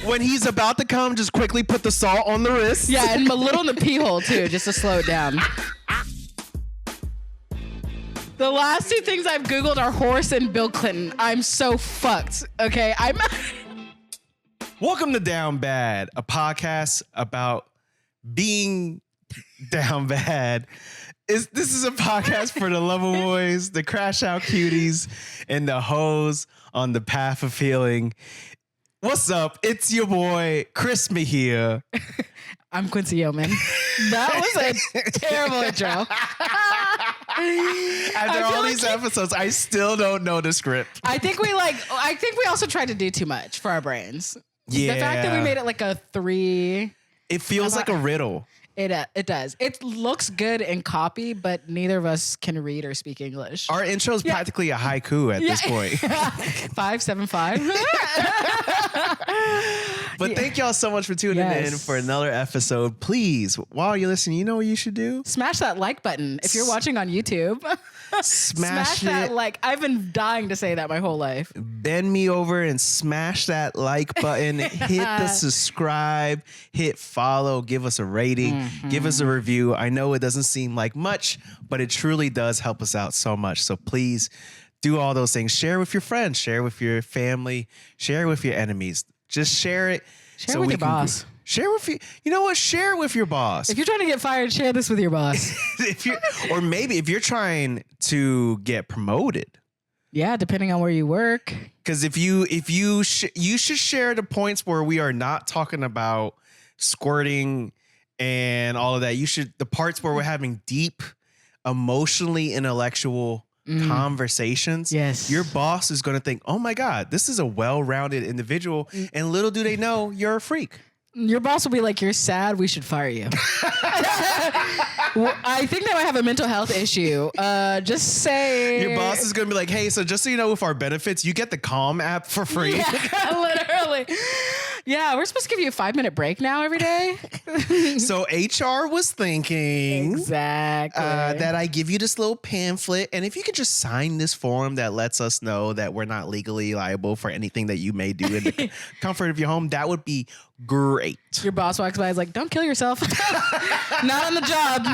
When he's about to come, just quickly put the salt on the wrist. Yeah, and a little in the pee hole too, just to slow it down. The last two things I've Googled are horse and Bill Clinton. I'm so fucked. Okay, Welcome to Down Bad, a podcast about being down bad. This is a podcast for the loverboys, the crashout cuties, and the hoes on the path of healing. What's up? It's your boy, Chris Mejia. I'm Quincy Yeoman. That was a terrible intro. After all these episodes, I still don't know the script. I think we also tried to do too much for our brains. Yeah. The fact that we made it like a 3. It feels like a riddle. It does. It looks good in copy, but neither of us can read or speak English. Our intro is practically a haiku at this point. 575. But thank y'all so much for tuning in for another episode. Please, while you're listening, you know what you should do? Smash that like button. If you're watching on YouTube, smash that like. I've been dying to say that my whole life. Bend me over and smash that like button. Hit the subscribe, hit follow, give us a rating, give us a review. I know it doesn't seem like much, but it truly does help us out so much. So please do all those things. Share with your friends, share with your family, share with your enemies. Just share it. Share with your boss. Share with you know what? Share with your boss. If you're trying to get fired, share this with your boss. Or maybe if you're trying to get promoted. Yeah, depending on where you work. Because you should share the points where we are not talking about squirting and all of that. The parts where we're having deep, emotionally intellectual conversations. Yes. Your boss is going to think, oh my God, this is a well-rounded individual. And little do they know you're a freak. Your boss will be like, you're sad, we should fire you. I think they might have a mental health issue. Just say... Your boss is going to be like, hey, so just so you know, with our benefits, you get the Calm app for free. Yeah, literally. Yeah, we're supposed to give you a 5-minute break now every day. So HR was thinking exactly that I give you this little pamphlet, and if you could just sign this form that lets us know that we're not legally liable for anything that you may do in the comfort of your home, that would be great. Your boss walks by and is like, don't kill yourself. Not on the job.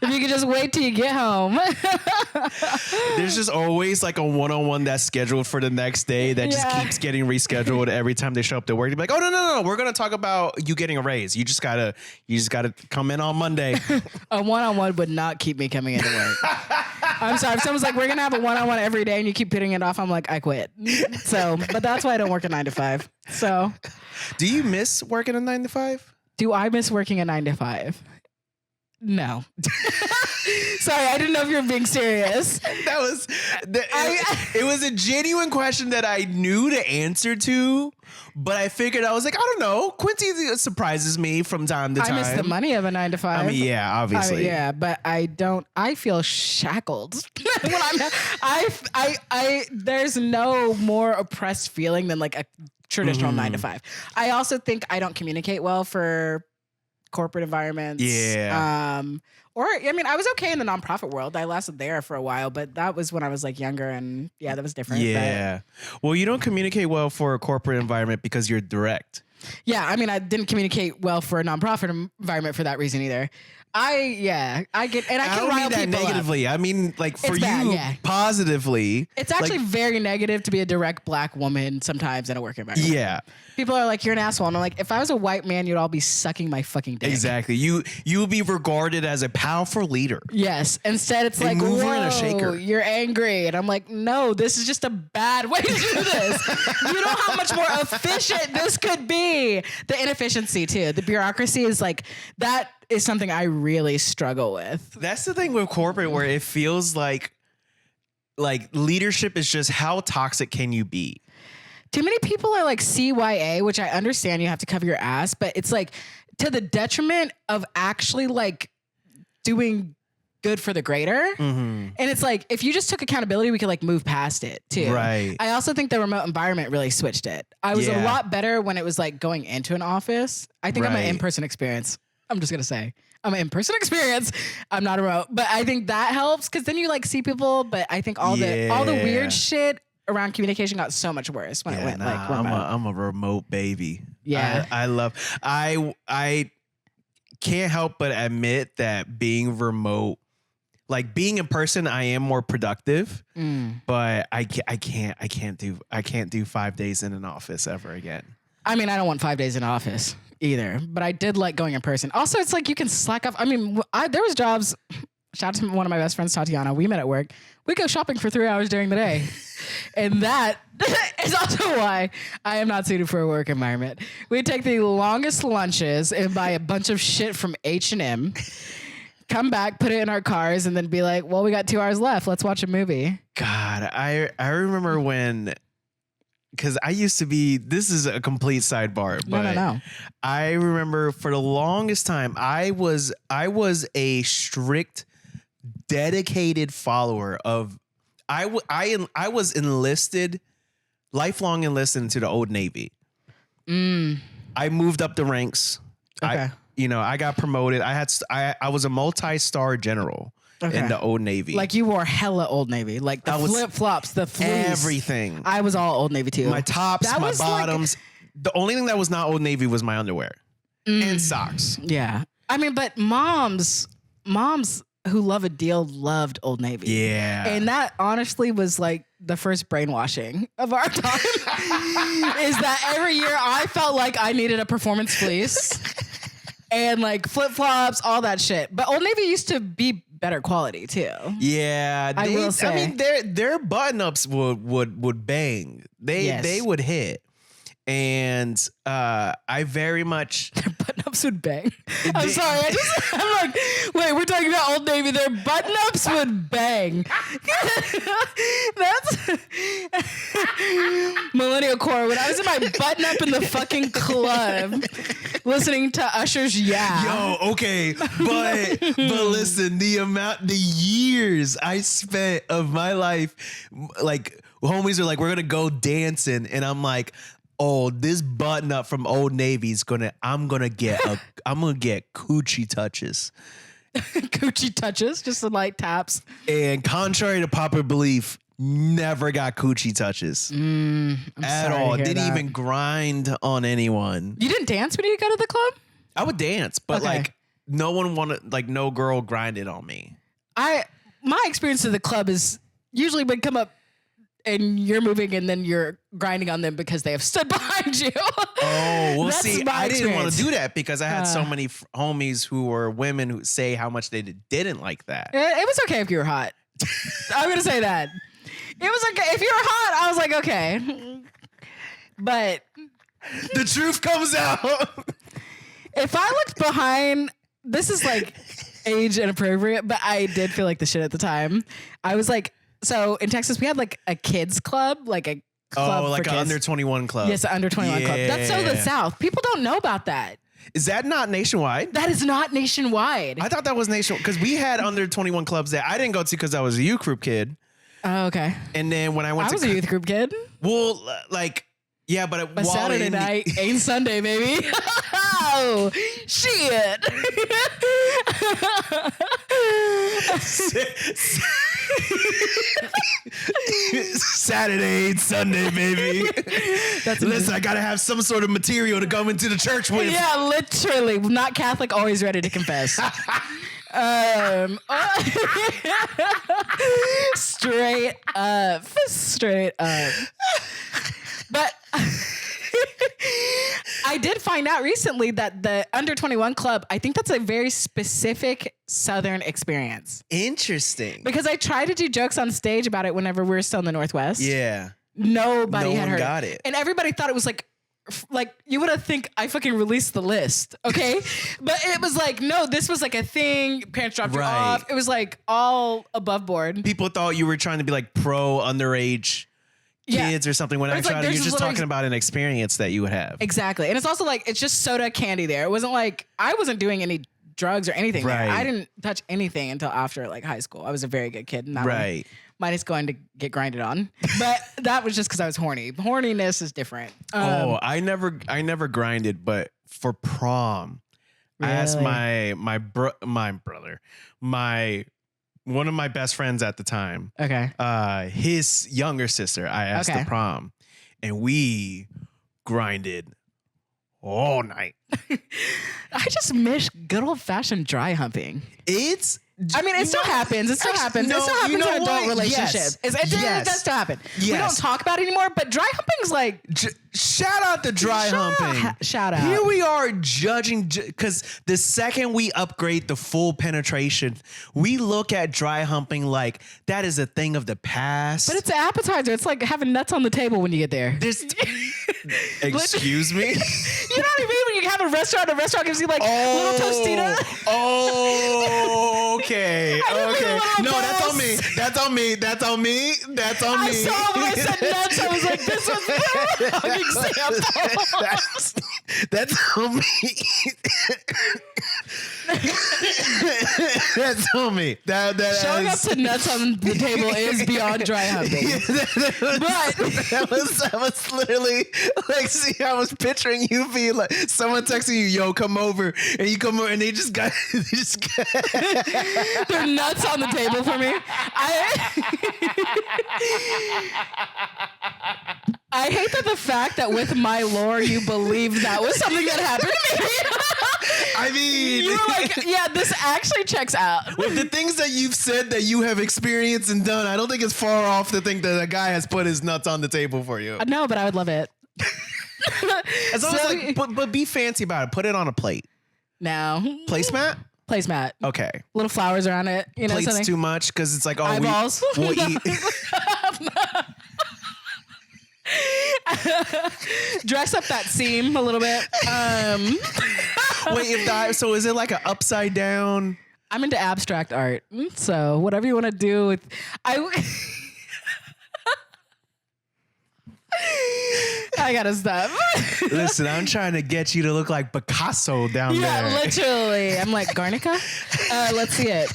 If you could just wait till you get home. There's just always like a one-on-one that's scheduled for the next day that just keeps getting rescheduled every time they show up to work. They're like, oh, no. We're going to talk about you getting a raise. You just gotta come in on Monday. A one-on-one would not keep me coming into work. I'm sorry. If someone's like, we're going to have a one-on-one every day and you keep putting it off, I'm like, I quit. So, but that's why I don't work a 9 to 5. So. Do you miss working a 9 to 5? Do I miss working a 9 to 5? No. Sorry, I didn't know if you were being serious. It was a genuine question that I knew the answer to, but I figured, I was like, I don't know. Quincy surprises me from time to time. I miss the money of a 9 to 5. I mean, yeah, obviously. But I don't. I feel shackled when there's no more oppressed feeling than like a traditional 9 to 5. I also think I don't communicate well for corporate environments. Yeah. I was okay in the nonprofit world. I lasted there for a while, but that was when I was like younger, and that was different. Yeah. Well, you don't communicate well for a corporate environment because you're direct. Yeah. I mean, I didn't communicate well for a nonprofit environment for that reason either. I get, and I don't mean that negatively. I mean, like for you, positively. It's actually very negative to be a direct black woman sometimes in a work environment. Yeah. People are like, you're an asshole. And I'm like, if I was a white man, you'd all be sucking my fucking dick. Exactly. You would be regarded as a powerful leader. Yes. Instead, it's like, whoa, in a shaker. You're angry. And I'm like, no, this is just a bad way to do this. You know how much more efficient this could be. The inefficiency, too. The bureaucracy is like, that is something I really struggle with. That's the thing with corporate, where it feels like leadership is just, how toxic can you be? Too many people are like CYA, which I understand you have to cover your ass, but it's like to the detriment of actually like doing good for the greater. Mm-hmm. And it's like, if you just took accountability, we could like move past it too. Right. I also think the remote environment really switched it. I was a lot better when it was like going into an office. I think I'm an in-person experience. I'm just going to say I'm an in-person experience. I'm not remote, but I think that helps. Cause then you like see people, but I think all the weird shit around communication got so much worse when it went like remote. I'm a remote baby. Yeah. I can't help but admit that being remote, like being in person, I am more productive, but I can't do 5 days in an office ever again. I mean, I don't want 5 days in office either, but I did like going in person. Also, it's like you can slack off. I mean, there was jobs. Shout out to one of my best friends, Tatiana. We met at work. We go shopping for 3 hours during the day. And that is also why I am not suited for a work environment. We take the longest lunches and buy a bunch of shit from H&M, come back, put it in our cars, and then be like, well, we got 2 hours left. Let's watch a movie. God, I remember when, because I used to be, this is a complete sidebar, but No. I remember for the longest time, I was a strict, dedicated follower of, I was enlisted, lifelong enlisted into the Old Navy. I moved up the ranks. Okay. I got promoted. I was a multi-star general in the Old Navy. Like you wore hella Old Navy, like the flip-flops, the fleece. Everything. I was all Old Navy too. My tops, my bottoms. The only thing that was not Old Navy was my underwear and socks. Yeah. I mean, but moms who love a deal loved Old Navy. Yeah. And that honestly was like the first brainwashing of our time. Is that every year I felt like I needed a performance fleece and like flip-flops, all that shit. But Old Navy used to be better quality too. Yeah. I will say. I mean, their button-ups would bang. They would hit. And I very much button-ups would bang. I'm sorry. I'm like, wait, we're talking about Old Navy. Their button-ups would bang. That's millennial core. When I was in my button-up in the fucking club, listening to Usher's "Yeah." Yo, okay, but listen, the years I spent of my life, like homies are like, we're gonna go dancing, and I'm like, oh, this button up from Old Navy's I'm gonna get coochie touches. Coochie touches, just the light taps. And contrary to popular belief, never got coochie touches at all. Didn't even grind on anyone. You didn't dance when you go to the club? I would dance, but like no one wanted, like no girl grinded on me. My experience of the club is usually would come up and you're moving and then you're grinding on them because they have stood behind you. Oh, well, see, I didn't want to do that because I had so many homies who were women who say how much they didn't like that. It was okay if you were hot. I'm going to say that. It was okay. If you were hot, I was like, okay. But the truth comes out. If I looked behind, this is like age inappropriate, but I did feel like the shit at the time. I was like, so in Texas, we had like a kids club, like a club like for an kids. under 21 club. Yes, an under 21 club. That's so the South. People don't know about that. Is that not nationwide? That is not nationwide. I thought that was nationwide because we had under 21 clubs that I didn't go to because I was a youth group kid. Oh, okay. And then when I I was a youth group kid. Well, like, yeah, but Saturday night ain't Sunday, baby. Oh, shit. Saturday ain't Sunday, baby. Listen, I gotta have some sort of material to come into the church with. Yeah, literally. Not Catholic, always ready to confess. Straight up. But I did find out recently that the under 21 club, I think that's a very specific Southern experience. Interesting. Because I tried to do jokes on stage about it whenever we were still in the Northwest. Yeah. Nobody had heard got it. And everybody thought it was like you would have think I fucking released the list, okay? But it was like, no, this was like a thing. Parents dropped you off. It was like all above board. People thought you were trying to be like pro underage kids or something when actually you're just talking about an experience that you would have. Exactly. And it's also like, it's just soda candy there. It wasn't like, I wasn't doing any drugs or anything. Right. There. I didn't touch anything until after like high school. I was a very good kid. And that minus going to get grinded on. But that was just because I was horny. Horniness is different. I never grinded, but for prom, really? I asked my brother, one of my best friends at the time. Okay. His younger sister, I asked to prom, and we grinded all night. I just miss good old fashioned dry humping. I mean, it still happens. It still happens. No, it still happens in adult what? relationships. Yes. It does still happen. Yes. We don't talk about it anymore, but dry humping's like... Shout out to dry humping. Shout out. Here we are judging, because the second we upgrade the full penetration, we look at dry humping like that is a thing of the past. But it's an appetizer. It's like having nuts on the table when you get there. Excuse me? You know what I mean? When you have a restaurant gives you like little Tostita. Oh, okay. Okay. No, that's on me. That's on me. That's on me. That's on me. I saw when I said nuts, I was like, this was the wrong example. That's on me. That's on me. Showing up to nuts on the table is beyond dry humping. But that was literally like, see, I was picturing you being like someone texting you, yo, come over, and you come over and they just got they're nuts on the table for me. I hate that the fact that with my lore you believe that was something that happened to me. I mean, you were like, yeah, this actually checks out. With the things that you've said that you have experienced and done, I don't think it's far off to think that a guy has put his nuts on the table for you. No, but I would love it. As long as like, but be fancy about it. Put it on a plate. No. Placemat? Placemat. Okay. Little flowers around it. You know, Plates something. too much because it's like, oh, eyeballs. we'll eat. Dress up that seam a little bit. Wait, so is it like an upside down? I'm into abstract art, so whatever you want to do with, I gotta stop. Listen, I'm trying to get you to look like Picasso down there. Yeah, literally. I'm like, Garnica? Let's see it.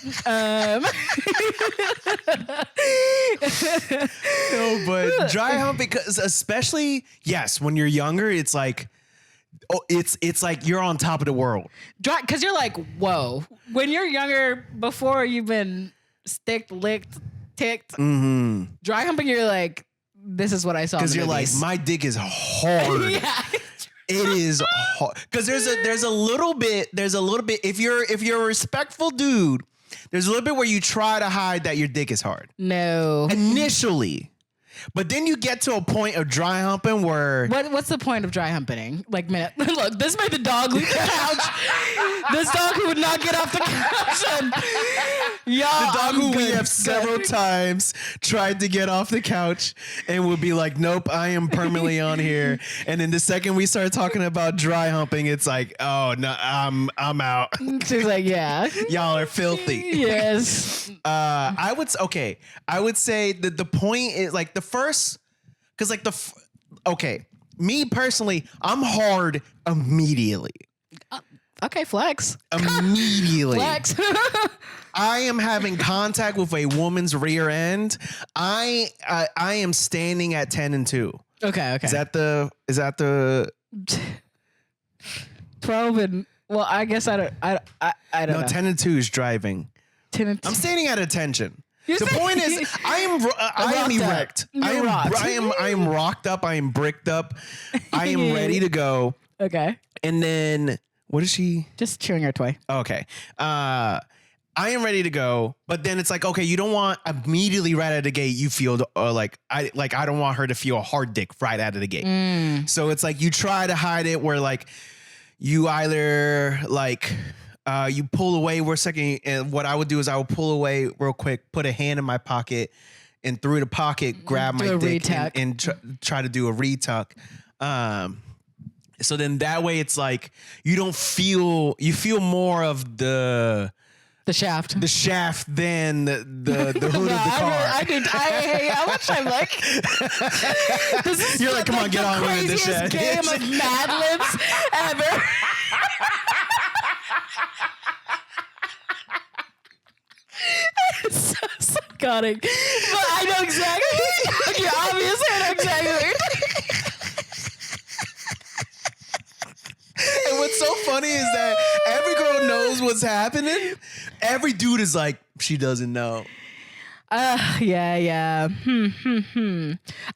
No, but dry hump, because especially, yes, when you're younger, it's like, oh, it's like you're on top of the world. Dry, because you're like, whoa. When you're younger, before you've been sticked, licked, ticked, dry humping, you're like, this is what I saw. Because you're like, my dick is hard. Yeah. It is hard. Because there's a little bit. If you're a respectful dude, there's a little bit where you try to hide that your dick is hard. No. Initially. But then you get to a point of dry humping where... What's the point of dry humping? Like, man, look, this made the dog leave the couch. This dog who would not get off the couch. And, y'all, the dog who we have several times tried to get off the couch and would be like, nope, I am permanently on here. And then the second we start talking about dry humping, it's like, oh, no, I'm out. She's like, yeah. Y'all are filthy. Yes. I would say that the point is like the first, because like okay, me personally, I'm hard immediately. Okay, flex. Immediately. Flex. I am having contact with a woman's rear end. I am standing at 10 and 2. Okay. Is that the 12 and, well, I guess I don't know. 10 and 2 is driving. 10 and 2. I'm standing at attention. The point is, I am erect. I am rocked up. I am bricked up. I am ready to go. Okay. And then, what is she? Just chewing her toy. Okay. I am ready to go, but then it's like, okay, you don't want immediately right out of the gate. You feel like I don't want her to feel a hard dick right out of the gate. So it's like you try to hide it where like you either like. You pull away for a second, and what I would do is I would pull away real quick, put a hand in my pocket, and through the pocket grab my dick and try to do a retuck. So then that way it's like you feel more of the shaft. The shaft than the hood of the car. How much I like. This is You're like, come on, get on with this shit. The craziest game of Mad Libs ever. It's so psychotic. But I know exactly. Yeah, obviously I know exactly what you're doing. And what's so funny is that every girl knows what's happening. Every dude is like, she doesn't know. Yeah.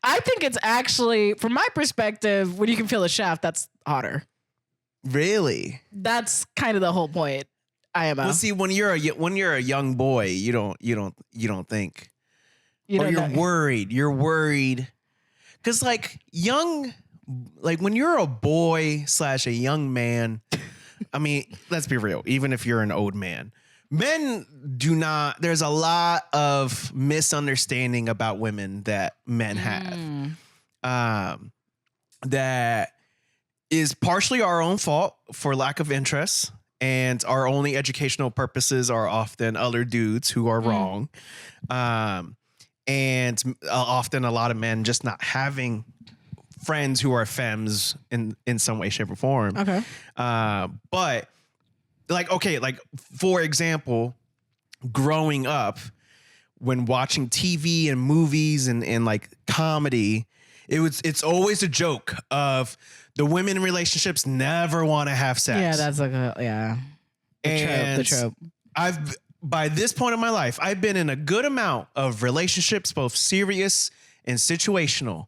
I think it's actually, from my perspective, when you can feel a shaft, that's hotter. Really? That's kind of the whole point. IMO. Well, see, when you're a young boy, you don't think, or you're worried. You're worried because like when you're a boy / a young man. I mean, let's be real. Even if you're an old man, men do not. There's a lot of misunderstanding about women that men have. That is partially our own fault for lack of interest. And our only educational purposes are often other dudes who are wrong. And often a lot of men just not having friends who are femmes in some way, shape, or form. Okay. But like for example, growing up, when watching TV and movies and like comedy, it's always a joke of the women in relationships never want to have sex. Yeah, that's like the trope. By this point in my life, I've been in a good amount of relationships, both serious and situational.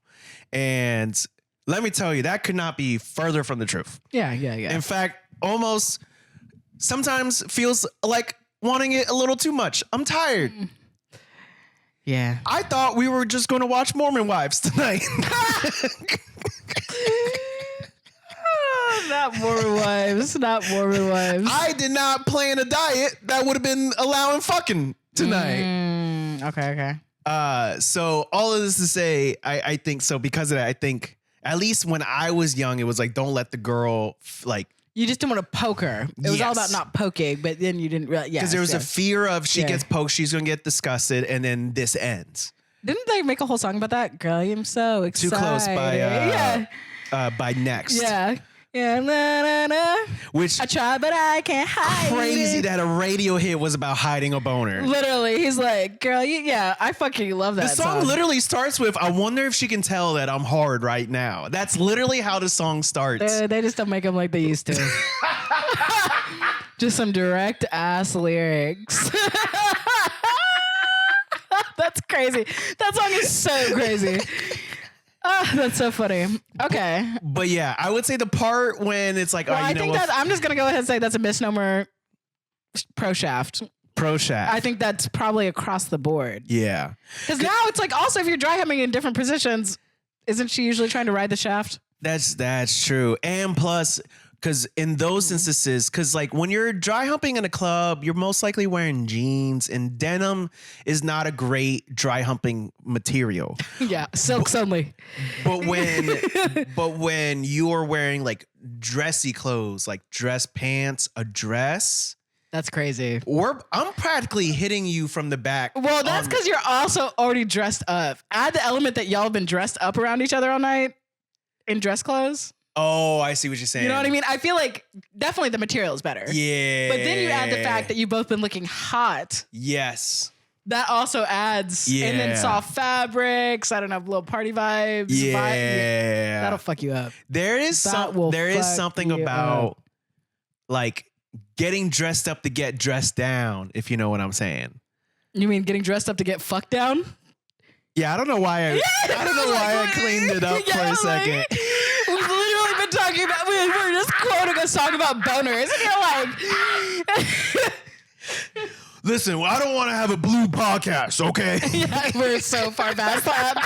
And let me tell you, that could not be further from the truth. Yeah. In fact, almost sometimes feels like wanting it a little too much. I'm tired. Yeah. I thought we were just going to watch Mormon Wives tonight. Not Mormon Wives. I did not plan a diet that would have been allowing fucking tonight. Okay. So all of this to say, I think so because of that, I think at least when I was young, it was like, don't let the girl like. You just didn't want to poke her. It was all about not poking, but then you didn't really. Because there was a fear of she gets poked, she's going to get disgusted, and then this ends. Didn't they make a whole song about that? Girl, I'm so excited. Too Close by Next. Yeah. Yeah, na, na, na. Which I try, but I can't hide. Crazy that a radio hit was about hiding a boner. Literally, he's like, "Girl, I fucking love that." The song literally starts with, "I wonder if she can tell that I'm hard right now." That's literally how the song starts. They just don't make them like they used to. Just some direct ass lyrics. That's crazy. That song is so crazy. Oh, that's so funny. Okay. But yeah, I would say the part when it's like, I think that I'm just going to go ahead and say that's a misnomer pro shaft. I think that's probably across the board. Yeah. Because now it's like also if you're dry humping in different positions, isn't she usually trying to ride the shaft? That's true. And plus, because in those instances, because like when you're dry humping in a club, you're most likely wearing jeans, and denim is not a great dry humping material. Yeah, silks only. But when you are wearing like dressy clothes, like dress pants, a dress, that's crazy. Or I'm practically hitting you from the back. Well, that's because you're also already dressed up. Add the element that y'all have been dressed up around each other all night in dress clothes. Oh, I see what you're saying. You know what I mean? I feel like definitely the material is better. Yeah. But then you add the fact that you've both been looking hot. Yes. That also adds. Yeah. And then soft fabrics. I don't know, little party vibes. Yeah. That'll fuck you up. There is something about like getting dressed up to get dressed down, if you know what I'm saying. You mean getting dressed up to get fucked down? Yeah, I don't know why I cleaned it up for a second. We've literally been talking about, we were just quoting a song about boners, and you're like, listen, I don't want to have a blue podcast, okay? Yeah, we're so far past that.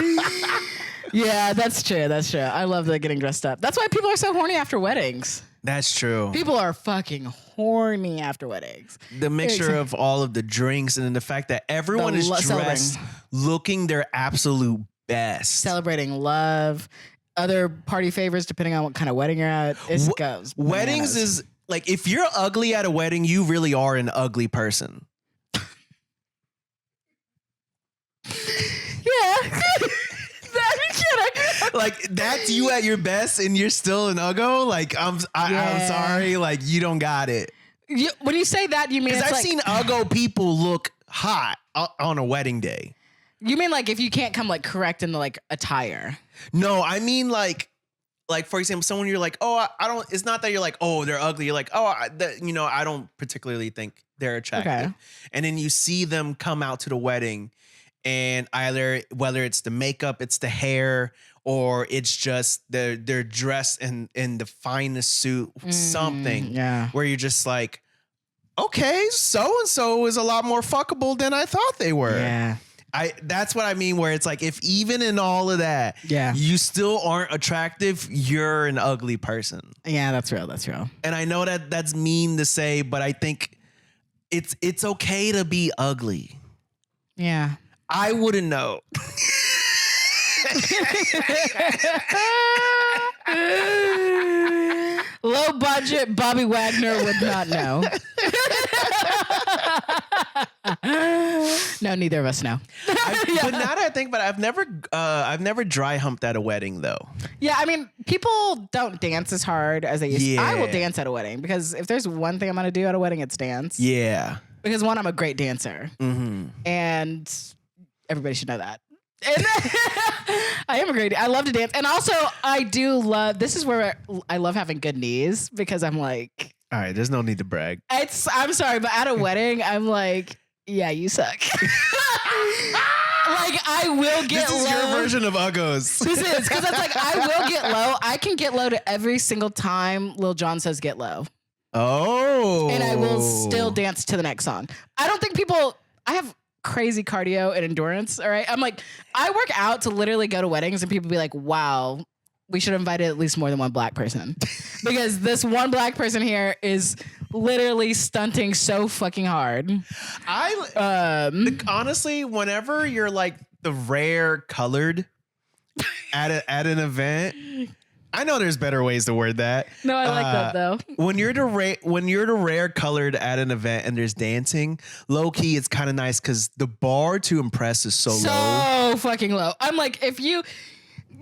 Yeah, that's true. I love the getting dressed up. That's why people are so horny after weddings. That's true. People are fucking horny after weddings. The mixture of all of the drinks and then the fact that everyone is dressed looking their absolute best. Celebrating love, other party favors depending on what kind of wedding you're at. It goes. Weddings is like, if you're ugly at a wedding, you really are an ugly person. Yeah. Like that's you at your best and you're still an uggo. Like I'm sorry, like you don't got it. When you say that, you mean because I've seen uggo people look hot on a wedding day. You mean like if you can't come like correct in the like attire? No, I mean like for example, someone you're like, oh, I don't. It's not that you're like, oh, they're ugly. You're like, oh, I don't particularly think they're attractive. Okay. And then you see them come out to the wedding. and either whether it's the makeup, it's the hair, or it's just they're dressed in the finest suit, something where you're just like, okay, so and so is a lot more fuckable than I thought they were. Yeah. That's what I mean, where it's like, if even in all of that, you still aren't attractive, you're an ugly person. Yeah, that's real. That's real. And I know that that's mean to say, but I think it's okay to be ugly. Yeah. I wouldn't know. Low budget Bobby Wagner would not know. No, neither of us know. But now that I think, but I've never dry humped at a wedding though. Yeah, I mean, people don't dance as hard as they used to. I will dance at a wedding because if there's one thing I'm gonna do at a wedding, it's dance. Yeah. Because one, I'm a great dancer, and everybody should know that. And I am a great. I love to dance, and also I do love. This is where I love having good knees because I'm like. All right, there's no need to brag. I'm sorry, but at a wedding, I'm like, yeah, you suck. Like, I will get low. This is your version of Uggos. This is, because it's like, I will get low. I can get low to every single time Lil Jon says get low. Oh. And I will still dance to the next song. I don't think I have crazy cardio and endurance, all right? I'm like, I work out to literally go to weddings and people be like, wow, we should have invited at least more than one black person. Because this one black person here is literally stunting so fucking hard. Honestly, whenever you're like the rare colored at an event, I know there's better ways to word that. No, I like that though. When you're the rare colored at an event and there's dancing, low key, it's kind of nice because the bar to impress is so low. So fucking low. I'm like,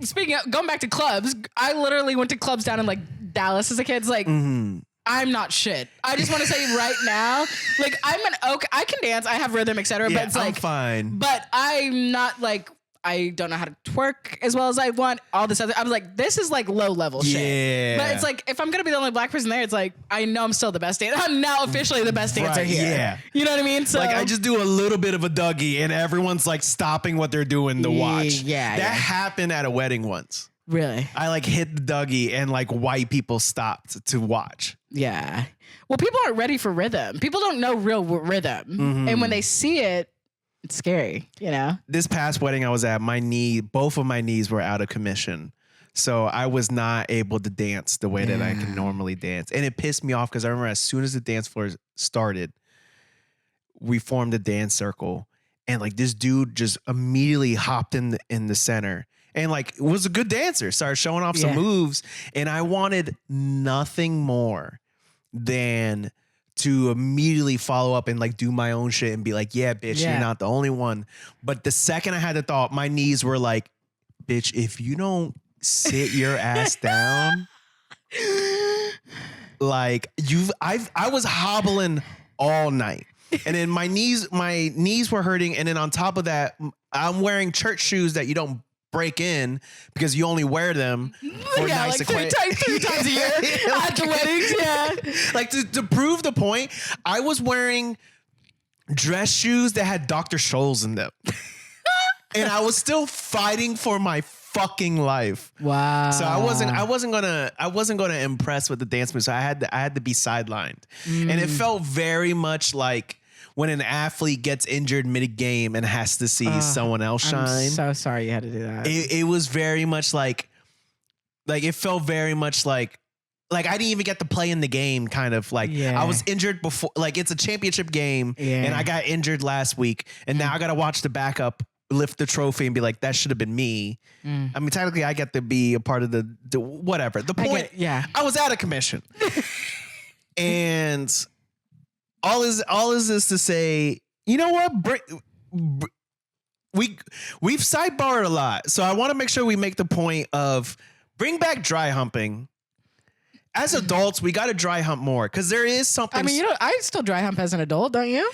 speaking of going back to clubs, I literally went to clubs down in like Dallas as a kid. It's like, I'm not shit. I just want to say right now, like I can dance, I have rhythm, etc. Yeah, but it's like, I'm fine. But I'm not like, I don't know how to twerk as well as I want. All this other, I was like, this is like low level shit. Yeah. But it's like, if I'm gonna be the only black person there, it's like, I know I'm still the best dancer. I'm now officially the best dancer here. Yeah. You know what I mean? So like I just do a little bit of a Dougie and everyone's like stopping what they're doing to watch. Yeah. That happened at a wedding once. Really? I like hit the Dougie and like white people stopped to watch. Yeah. Well, people aren't ready for rhythm. People don't know real rhythm. And when they see it, it's scary, you know? This past wedding I was at, both of my knees were out of commission. So I was not able to dance the way that I can normally dance. And it pissed me off because I remember as soon as the dance floor started, we formed a dance circle. And like this dude just immediately hopped in the center. And like was a good dancer, started showing off some moves. And I wanted nothing more than to immediately follow up and like do my own shit and be like, yeah, bitch, you're not the only one. But the second I had the thought, my knees were like, bitch, if you don't sit your ass down, like I was hobbling all night. And then my knees were hurting. And then on top of that, I'm wearing church shoes that you don't break in because you only wear them for nice like three times a year at the weddings. Yeah, like to prove the point, I was wearing dress shoes that had Dr. Scholl's in them, and I was still fighting for my fucking life. Wow. So I wasn't gonna impress with the dance moves. So I had to be sidelined, and it felt very much like when an athlete gets injured mid-game and has to see someone else shine. I'm so sorry you had to do that. It was very much like it felt very much like I didn't even get to play in the game, kind of like I was injured before, like it's a championship game and I got injured last week and now I got to watch the backup lift the trophy and be like, that should have been me. I mean, technically I get to be a part of the whatever. The point, I was out of commission. And all is this to say, you know what? We've sidebarred a lot. So I want to make sure we make the point of bring back dry humping. As adults, we got to dry hump more because there is something. I mean, I still dry hump as an adult, don't you?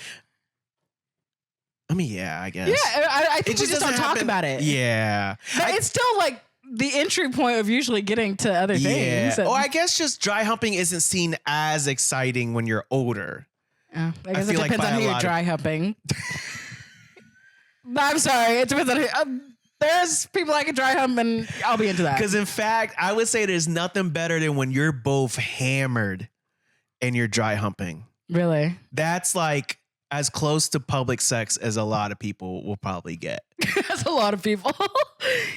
I mean, yeah, I guess. Yeah, I think we just don't talk about it. Yeah. But it's still like the entry point of usually getting to other things. Oh, I guess just dry humping isn't seen as exciting when you're older. I guess it depends on who you're dry humping. I'm sorry. It depends on there's people I can dry hump and I'll be into that. Because in fact, I would say there's nothing better than when you're both hammered and you're dry humping. Really? That's like as close to public sex as a lot of people will probably get. That's a lot of people.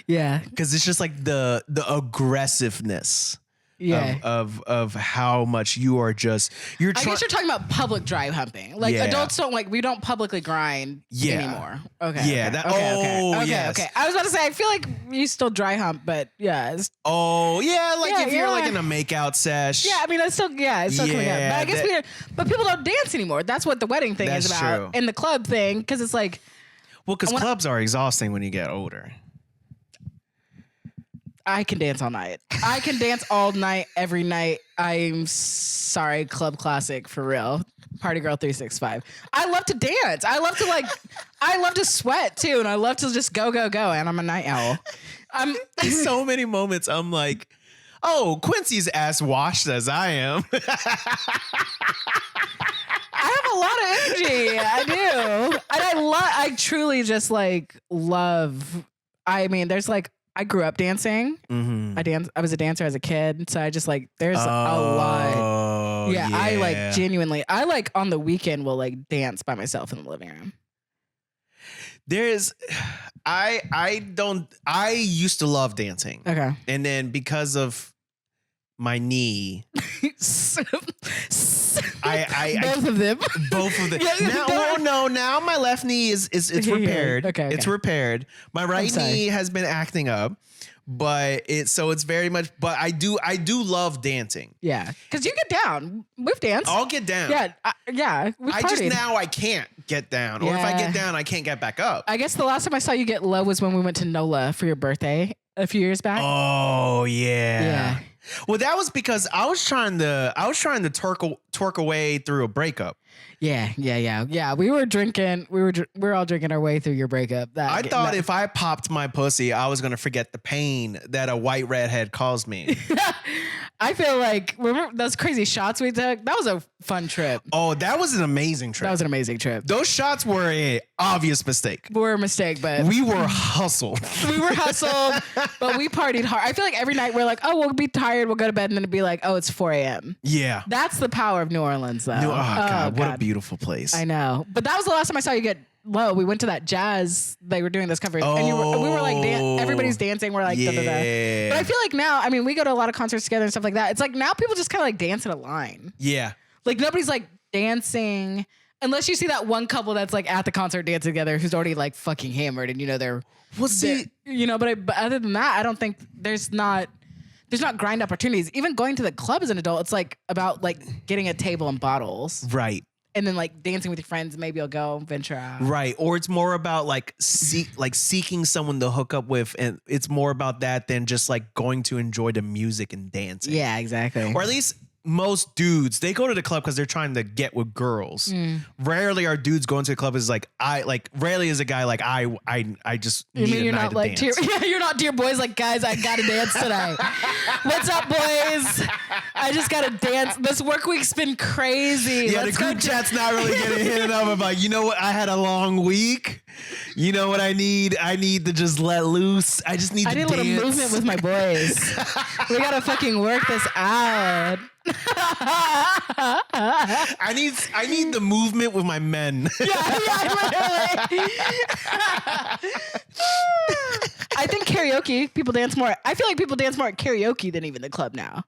Yeah. Because it's just like the aggressiveness. Yeah. Of how much you are just I guess you're talking about public dry humping. Like adults we don't publicly grind anymore. Okay. Yeah. Okay. Okay. I was about to say I feel like you still dry hump, but yeah. If you're like in a makeout sesh. Yeah, I mean it's still coming up. But I guess but people don't dance anymore. That's what the wedding thing is about. True. And the club thing, because it's like because clubs are exhausting when you get older. I can dance all night. I can dance all night, every night. I'm sorry, club classic for real. Party girl 365. I love to dance. I love to sweat too, and I love to just go. And I'm a night owl. So many moments I'm like, oh, Quincy's as washed as I am. I have a lot of energy. I do, and I truly just like love. I mean, there's like. I grew up dancing. Mm-hmm. I was a dancer as a kid, so I just like there's a lot. Yeah, I like genuinely. I like on the weekend will like dance by myself in the living room. I used to love dancing. Okay, and then because of my knee, both of them. Now my left knee is repaired. Okay. It's repaired. My right knee has been acting up, but it's very much. But I do love dancing. Yeah, because you get down. We've danced. I'll get down. Yeah. I can't get down, or if I get down, I can't get back up. I guess the last time I saw you get low was when we went to NOLA for your birthday a few years back. Oh yeah. Yeah. Well, that was because I was trying to twerk away through a breakup. Yeah. We were drinking. We were all drinking our way through your breakup. I thought if I popped my pussy, I was gonna forget the pain that a white redhead caused me. I feel like remember those crazy shots we took? That was a fun trip. Oh, that was an amazing trip. Those shots were an obvious mistake. Were a mistake, but we were hustled. But we partied hard. I feel like every night we're like, oh, we'll be tired, we'll go to bed, and then it'd be like, oh, it's 4 a.m. Yeah. That's the power of New Orleans, though. God, what a beautiful place. I know. But that was the last time I saw you get low. We went to that jazz. They were doing this cover. And we were like, everybody's dancing. We're like, da, da, da. But I feel like now, I mean, we go to a lot of concerts together and stuff like that. It's like now people just kind of like dance in a line. Yeah. Like nobody's like dancing unless you see that one couple that's like at the concert dancing together who's already like fucking hammered and they're but other than that, I don't think there's not grind opportunities. Even going to the club as an adult, it's like about like getting a table and bottles. Right. And then like dancing with your friends, maybe you'll go venture out. Right. Or it's more about like seeking someone to hook up with, and it's more about that than just like going to enjoy the music and dancing. Yeah, exactly. Or at least most dudes, they go to the club because they're trying to get with girls. Rarely are dudes going to the club rarely is a guy like I just need a night to dance. You're not dear boys like, guys, I gotta dance today. What's up, boys? I just gotta dance. This work week's been crazy. Yeah, the group chat's not really getting hit up about, you know what, I had a long week. You know what I need? I need to just let loose. I just need to dance. I need a little movement with my boys. We gotta fucking work this out. I need the movement with my men. Literally. I think karaoke, people dance more. I feel like people dance more at karaoke than even the club now.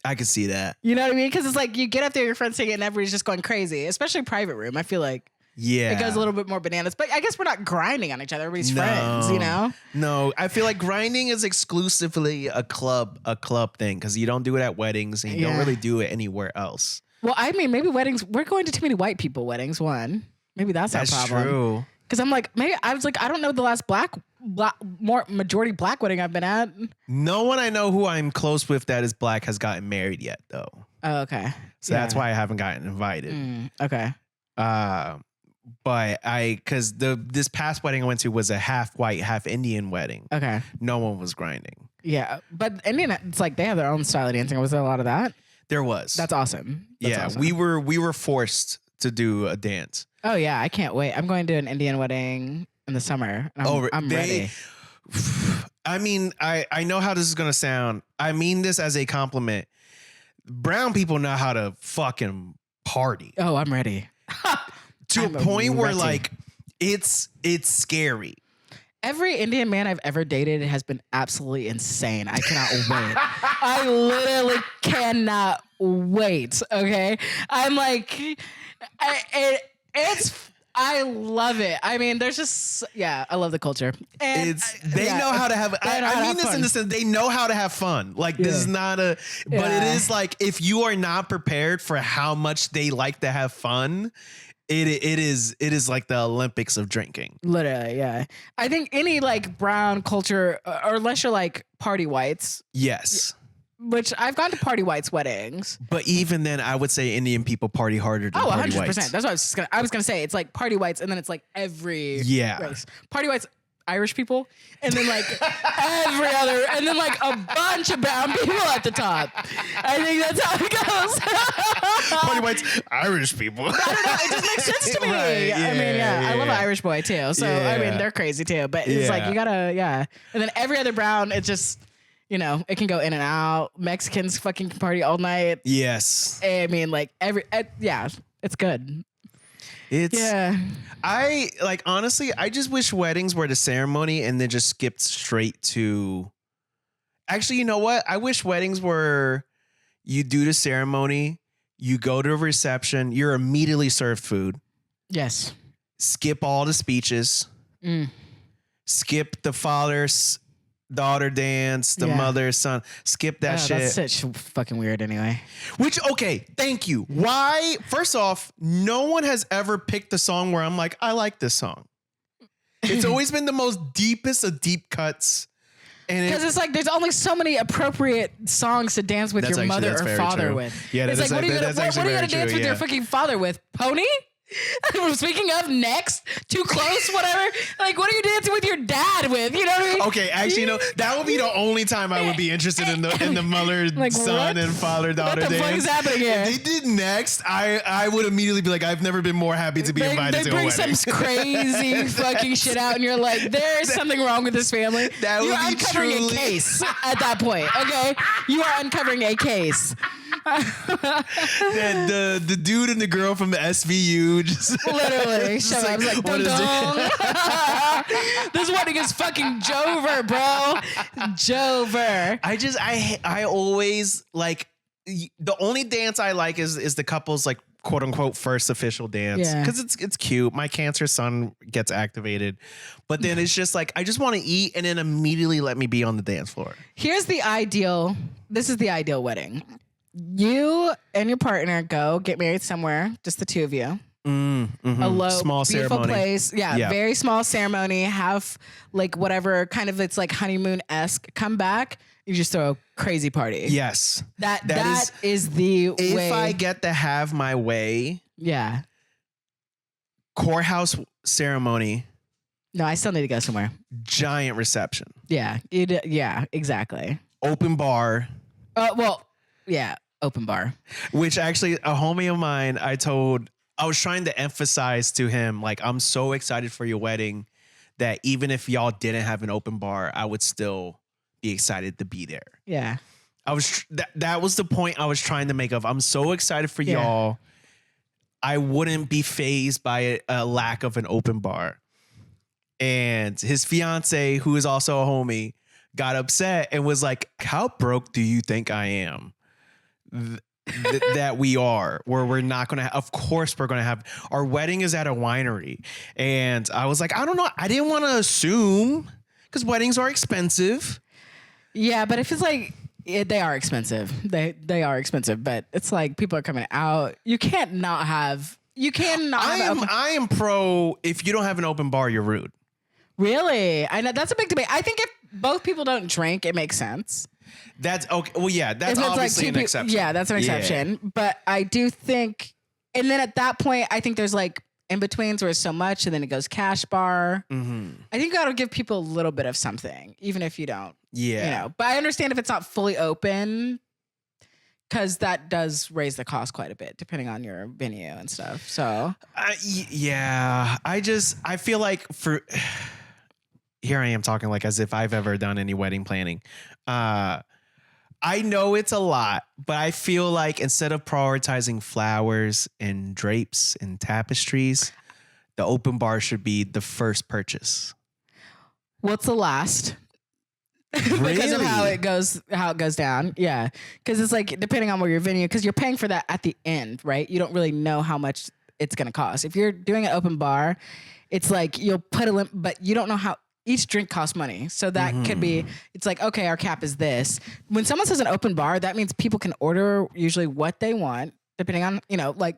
I can see that. You know what I mean? Because it's like you get up there, your friends singing, and everybody's just going crazy. Especially private room. I feel like it goes a little bit more bananas. But I guess we're not grinding on each other. Everybody's friends, you know? No, I feel like grinding is exclusively a club thing because you don't do it at weddings and you don't really do it anywhere else. Well, I mean, maybe weddings. We're going to too many white people weddings. One, maybe that's our problem. That's true. Because I'm like, I don't know the last more majority black wedding I've been at. No one I know who I'm close with that is black has gotten married yet, though. Oh, okay. So that's why I haven't gotten invited. Okay. But because this past wedding I went to was a half white, half Indian wedding. Okay. No one was grinding. Yeah, but Indian, it's like they have their own style of dancing. Was there a lot of that? There was. That's awesome. Awesome. We were forced to do a dance. Oh yeah, I can't wait. I'm going to an Indian wedding in the summer. I'm ready. I mean, I know how this is going to sound. I mean this as a compliment. Brown people know how to fucking party. Oh, I'm ready. To a point where like it's scary. Every Indian man I've ever dated has been absolutely insane. I cannot wait. I literally cannot wait. Okay. I'm like, I love it. I mean, there's just, I love the culture. And they know how to have, I mean this in the sense, they know how to have fun. Like this is not but it is like, if you are not prepared for how much they like to have fun, it is like the Olympics of drinking. Literally, yeah. I think any like brown culture, or unless you're like party whites. Yes. Which I've gone to party whites weddings. But even then, I would say Indian people party harder than party 100%. Whites. That's what I was gonna say. It's like party whites, and then it's like every race. Party whites, Irish people, and then like every other, and then like a bunch of brown people at the top. I think that's how it goes. Party whites, Irish people. I don't know. It just makes sense to me. Right, I mean, I love an Irish boy too. So I mean, they're crazy too. But it's like you gotta, And then every other brown, it just. You know, it can go in and out. Mexicans fucking party all night. Yes. I mean, like it's good. I like, honestly, I just wish weddings were the ceremony and then just skipped straight to. Actually, you know what? I wish weddings were you do the ceremony, you go to a reception, you're immediately served food. Yes. Skip all the speeches. Skip the father's daughter dance, the mother, son. Skip that shit. That's such fucking weird anyway. Which, okay, thank you. Why? First off, no one has ever picked a song where I'm like, I like this song. It's always been the most deepest of deep cuts. Because it's like there's only so many appropriate songs to dance with your mother or father with. Yeah, it's like, what are you gonna dance with your fucking father with? Pony? Speaking of, next, too close, whatever. Like, what are you dancing with your dad with? You know what I mean? Okay, actually, that would be the only time I would be interested in the mother, like, son, and father daughter dance. What the fuck is happening here? If they did next, I would immediately be like, I've never been more happy to be invited to a wedding. They bring some crazy fucking shit out, and you're like, there is something wrong with this family. You're uncovering a case at that point. Okay, you are uncovering a case. the dude and the girl from the SVU just literally shut up. I was like, dun dun. This wedding is fucking Jover, bro. Jover. I always like the only dance I like is the couple's like quote unquote first official dance because it's cute. My Cancer son gets activated, but then it's just like I just want to eat and then immediately let me be on the dance floor. This is the ideal wedding. You and your partner go get married somewhere, just the two of you. Mm-hmm. A low, small beautiful ceremony. Place. Yeah, very small ceremony. Have like whatever kind of it's like honeymoon-esque. Come back, you just throw a crazy party. Yes. That is the way. If I get to have my way. Yeah. Courthouse ceremony. No, I still need to go somewhere. Giant reception. Yeah. Yeah, exactly. Open bar. Yeah, open bar. Which actually, a homie of mine, I was trying to emphasize to him, like, I'm so excited for your wedding that even if y'all didn't have an open bar, I would still be excited to be there. Yeah. That was the point I was trying to make of. I'm so excited for y'all. I wouldn't be fazed by a lack of an open bar. And his fiance, who is also a homie, got upset and was like, how broke do you think I am? That we are, where we're not going to of course we're going to have our wedding is at a winery. And I was like, I don't know. I didn't want to assume because weddings are expensive. Yeah, but it feels like they are expensive. They are expensive, but it's like people are coming out. I am pro if you don't have an open bar, you're rude. Really? I know that's a big debate. I think if both people don't drink, it makes sense. That's okay. Well, yeah, that's obviously an exception. Yeah, that's an exception. But I do think, and then at that point, I think there's like in betweens where it's so much, and then it goes cash bar. Mm-hmm. I think you got to give people a little bit of something, even if you don't. Yeah. You know, but I understand if it's not fully open, Because that does raise the cost quite a bit, depending on your venue and stuff. So, yeah, I feel like here I am talking like as if I've ever done any wedding planning. I know it's a lot, but I feel like instead of prioritizing flowers and drapes and tapestries, the open bar should be the first purchase. What's the last? Because of how it goes down. Yeah. Because it's like, depending on where your venue, because you're paying for that at the end, right? You don't really know how much it's going to cost. If you're doing an open bar, it's like you'll put a limit, but you don't know how each drink costs money. So that could be, it's like, okay, our cap is this. When someone says an open bar, that means people can order usually what they want, depending on, like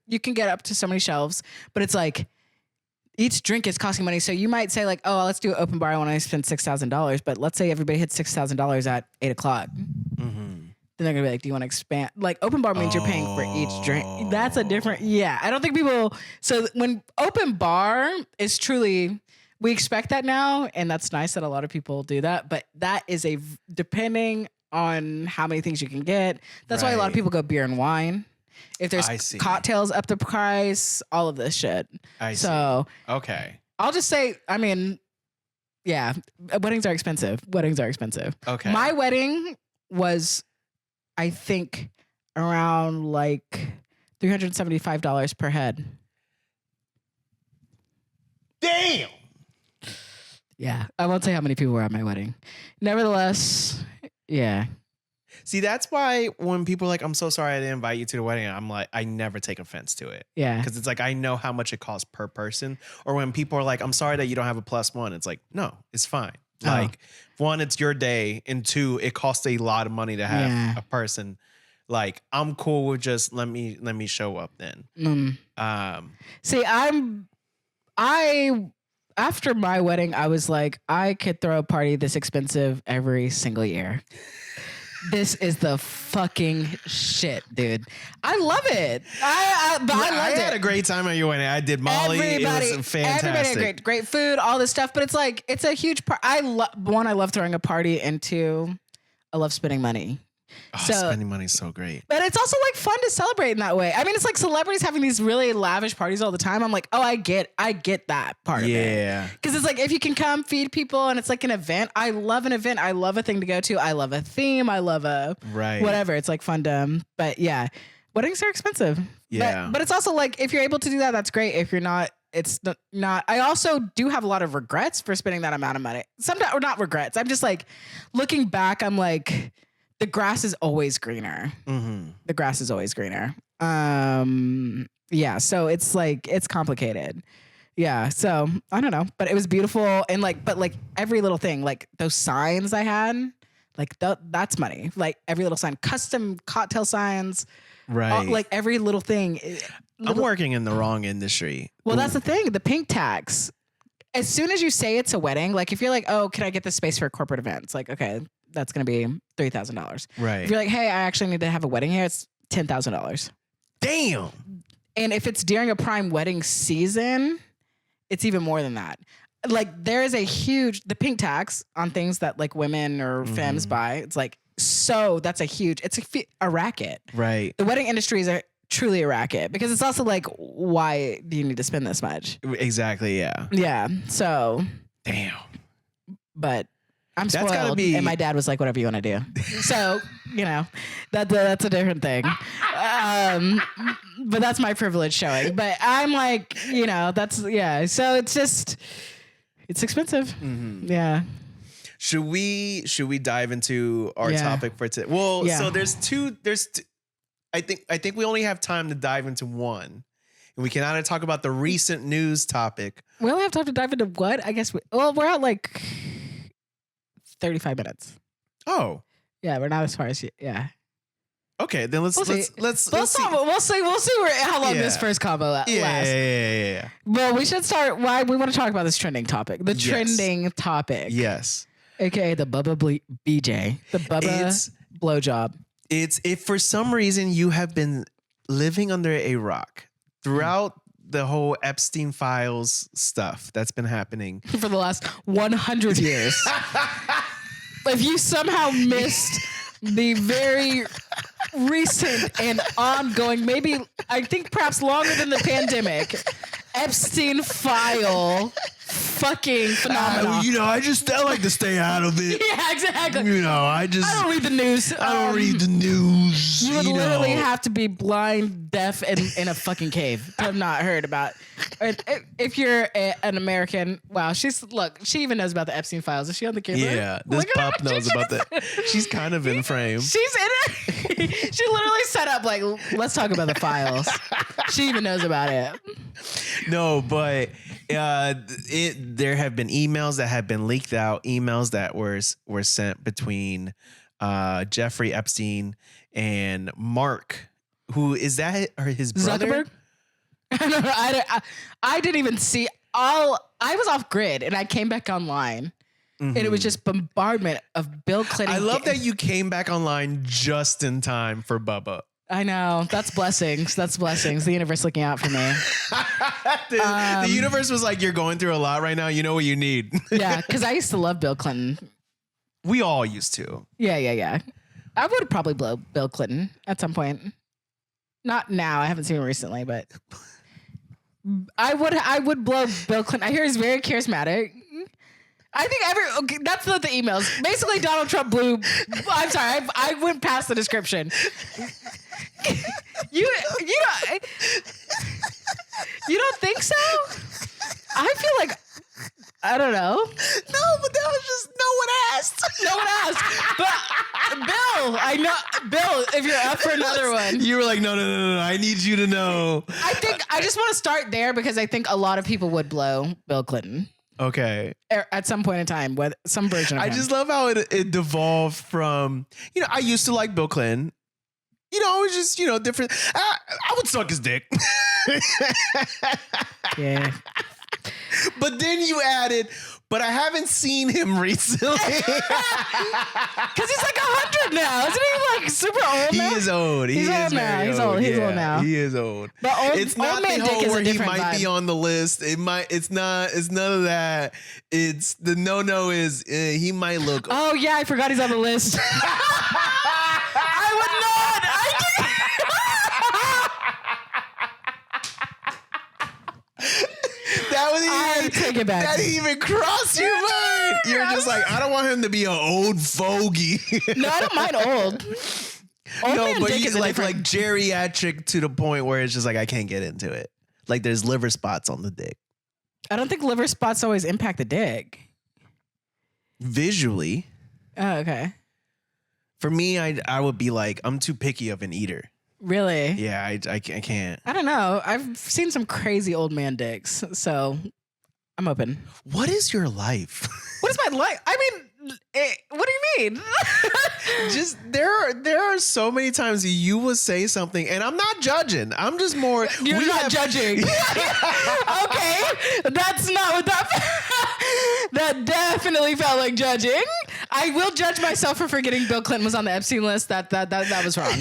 you can get up to so many shelves, but it's like, each drink is costing money. So you might say like, oh, let's do an open bar. I want to spend $6,000. But let's say everybody hits $6,000 at 8:00. Then they're going to be like, do you want to expand? Like open bar means you're paying for each drink. That's a different, I don't think people, so when open bar is truly, we expect that now. And that's nice that a lot of people do that. But that is depending on how many things you can get. That's why a lot of people go beer and wine. If there's cocktails up the price, all of this shit. Okay. I'll just say, I mean, yeah, weddings are expensive. Okay. My wedding was, I think, around like $375 per head. Damn. Yeah. I won't say how many people were at my wedding. Nevertheless, yeah. See, that's why when people are like, I'm so sorry I didn't invite you to the wedding, I'm like, I never take offense to it. Yeah. Because it's like, I know how much it costs per person. Or when people are like, I'm sorry that you don't have a +1. It's like, no, it's fine. Like, one, it's your day. And two, it costs a lot of money to have a person. Like, I'm cool with just let me show up then. See, after my wedding, I was like, I could throw a party this expensive every single year. This is the fucking shit, dude. I love it. I loved it. I had a great time at your wedding. I did Molly. It was fantastic. Everybody had great food, all this stuff. But it's like, it's a huge part. I love throwing a party, and two, I love spending money. Spending money is so great. But it's also like fun to celebrate in that way. I mean, it's like celebrities having these really lavish parties all the time. I'm like, oh, I get that part of it. Yeah. Because it's like, if you can come feed people and it's like an event. I love an event. I love a thing to go to. I love a theme. I love whatever. It's like fun to, but yeah, weddings are expensive. Yeah. But it's also like, if you're able to do that, that's great. If you're not, it's not. I also do have a lot of regrets for spending that amount of money. Sometimes, or not regrets. I'm just like, looking back, I'm like, the grass is always greener. The grass is always greener. Yeah. So it's like, it's complicated. Yeah. So I don't know, but it was beautiful. And like, but like every little thing, like those signs I had, like that's money. Like every little sign, custom cocktail signs, right? Like every little thing. I'm working in the wrong industry. Well, that's the thing. The pink tax. As soon as you say it's a wedding, like if you're like, oh, can I get this space for a corporate event? It's like, okay, that's going to be $3,000. Right. If you're like, hey, I actually need to have a wedding here, it's $10,000. Damn. And if it's during a prime wedding season, it's even more than that. Like there is the pink tax on things that like women or femmes buy. It's like, so that's it's a racket. Right. The wedding industry is truly a racket because it's also like, why do you need to spend this much? Exactly. Yeah. Yeah. So. Damn. But I'm spoiled, and my dad was like, whatever you want to do. So, that's a different thing. But that's my privilege showing. But I'm like, So it's expensive. Yeah. Should we dive into our topic for today? Well, so there's two. I think we only have time to dive into one. And we can either talk about the recent news topic. We only have time to dive into what? I guess we're at like 35 minutes. Oh. Yeah, we're not as far as you. Yeah. Okay, then let's see. We'll see how long this first combo lasts. Yeah. Well, we should start. Why we want to talk about this trending topic. The trending topic. Yes. AKA the Bubba BJ. The Bubba blowjob. If for some reason you have been living under a rock throughout the whole Epstein files stuff that's been happening for the last 100 years. If you somehow missed the very recent and ongoing, maybe I think perhaps longer than the pandemic, Epstein file fucking phenomenon. I like to stay out of it. Yeah, exactly. I don't read the news. I don't read the news. You would literally have to be blind, deaf, and in a fucking cave to have not heard about. If you're an American, wow, she even knows about the Epstein files. Is she on the camera? Yeah, this pup knows about that. She's kind of in frame. She's in it. She literally set up like, let's talk about the files. She even knows about it. No, but there have been emails that have been leaked out, emails that were sent between Jeffrey Epstein and Mark, who is that, or his brother? Zuckerberg? I didn't even see I was off grid and I came back online and it was just bombardment of Bill Clinton. I love that you came back online just in time for Bubba. I know. That's blessings. That's blessings. The universe looking out for me. The universe was like, you're going through a lot right now. You know what you need. Yeah, because I used to love Bill Clinton. We all used to. Yeah. I would probably blow Bill Clinton at some point. Not now. I haven't seen him recently, but I would blow Bill Clinton. I hear he's very charismatic. I think that's not the emails. Basically, Donald Trump blew. I'm sorry. I went past the description. You don't think so? I feel like I don't know. No, but that was just no one asked. No one asked. But Bill, I know Bill. If you're up for another one, you were like, no. I need you to know. I think I just want to start there because I think a lot of people would blow Bill Clinton. Okay. At some point in time, with some version of him. I just love how it devolved from, I used to like Bill Clinton. It was just, different. I would suck his dick. Yeah. But then you added, but I haven't seen him recently. Because he's like 100 now. Isn't he like super old now? He is old. He's old now. He's old. He's old now. He is old. But it's not the whole where he might be on the list. It's none of that. It's the no is he might look. Oh yeah, I forgot he's on the list. I would not. I take it back. That even crossed your mind. You're just like, I don't want him to be an old fogey. No, I don't mind old. No, but you like geriatric to the point where it's just like I can't get into it. Like there's liver spots on the dick. I don't think liver spots always impact the dick. Visually. Oh, okay. For me, I would be like, I'm too picky of an eater. Really? Yeah, I can't. I don't know. I've seen some crazy old man dicks, so I'm open. What is your life? What is my life? I mean, what do you mean? Just there are so many times you will say something, and I'm not judging. I'm just more. You're not judging. Okay, that's not what that. That definitely felt like judging. I will judge myself for forgetting Bill Clinton was on the Epstein list. That was wrong.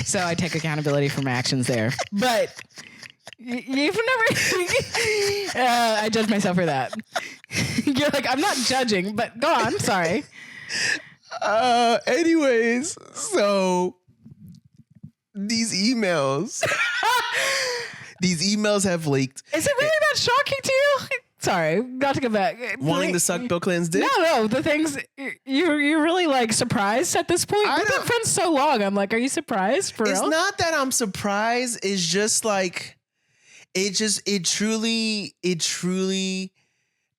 So I take accountability for my actions there. But you've never. I judge myself for that. You're like, I'm not judging, but go on. Sorry. Anyways, so these emails have leaked. Is it really that shocking to you? Sorry, got to go back. Wanting to suck Bill Clinton's dick? No, the things you're really like surprised at this point. We've been friends so long. I'm like, are you surprised for real? It's not that I'm surprised. It's just like, it truly,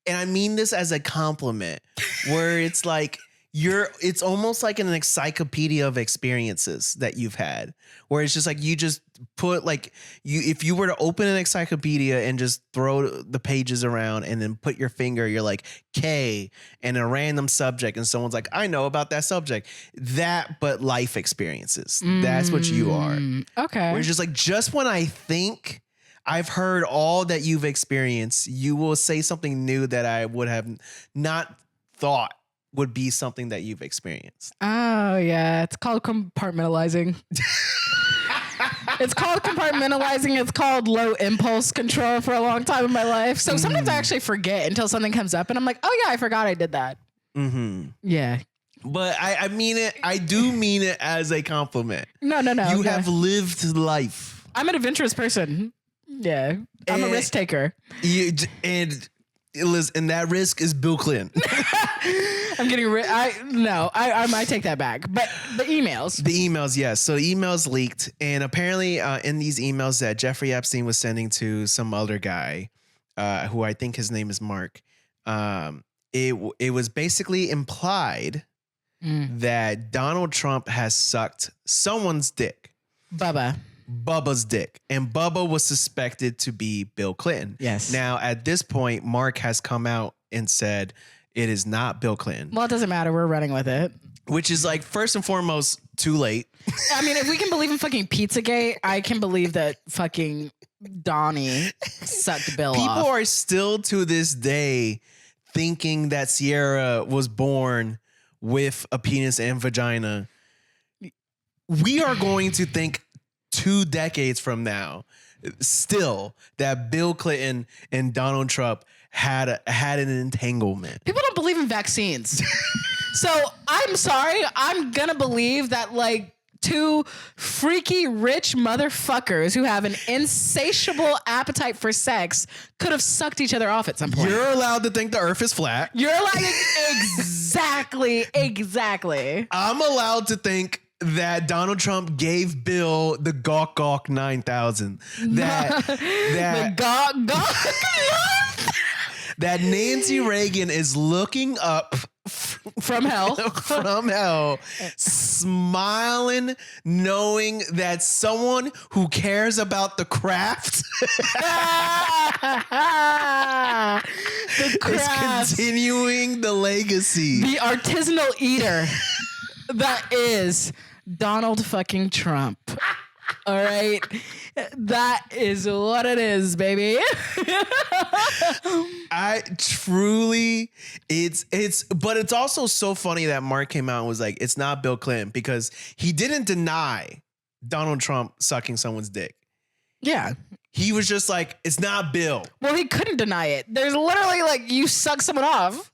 and I mean this as a compliment, where it's like, it's almost like an encyclopedia of experiences that you've had, where it's just like you just put like if you were to open an encyclopedia and just throw the pages around and then put your finger, you're like K and a random subject, and someone's like, I know about that subject. That, but life experiences. That's what you are. Okay. Where it's just like, just when I think I've heard all that you've experienced, you will say something new that I would have not thought would be something that you've experienced. Oh, yeah. It's called compartmentalizing. It's called compartmentalizing. It's called low impulse control for a long time in my life. So sometimes I actually forget until something comes up and I'm like, oh, yeah, I forgot I did that. Mm-hmm. Yeah. But I mean it. I do mean it as a compliment. No. You have lived life. I'm an adventurous person. Yeah. I'm a risk taker. And that risk is Bill Clinton. I'm getting I might take that back. But the emails. The emails, yes. So emails leaked. And apparently in these emails that Jeffrey Epstein was sending to some other guy, who I think his name is Mark, it was basically implied that Donald Trump has sucked someone's dick. Bubba's dick. And Bubba was suspected to be Bill Clinton. Yes. Now, at this point, Mark has come out and said it is not Bill Clinton. Well, it doesn't matter. We're running with it. Which is like, first and foremost, too late. I mean, if we can believe in fucking Pizzagate, I can believe that fucking Donnie sucked Bill off. People are still to this day thinking that Sierra was born with a penis and vagina. We are going to think 2 decades from now still that Bill Clinton and Donald Trump had an entanglement. People don't believe in vaccines. So I'm sorry. I'm going to believe that like 2 freaky rich motherfuckers who have an insatiable appetite for sex could have sucked each other off at some point. You're allowed to think the earth is flat. You're allowed exactly. I'm allowed to think that Donald Trump gave Bill the Gawk Gawk 9000. The Gawk Gawk. That Nancy Reagan is looking up from hell, smiling, knowing that someone who cares about the craft, is continuing the legacy. The artisanal eater that is Donald fucking Trump. All right. That is what it is, baby. I truly, but it's also so funny that Mark came out and was like, it's not Bill Clinton, because he didn't deny Donald Trump sucking someone's dick. Yeah. He was just like, it's not Bill. Well, he couldn't deny it. There's literally like, you suck someone off.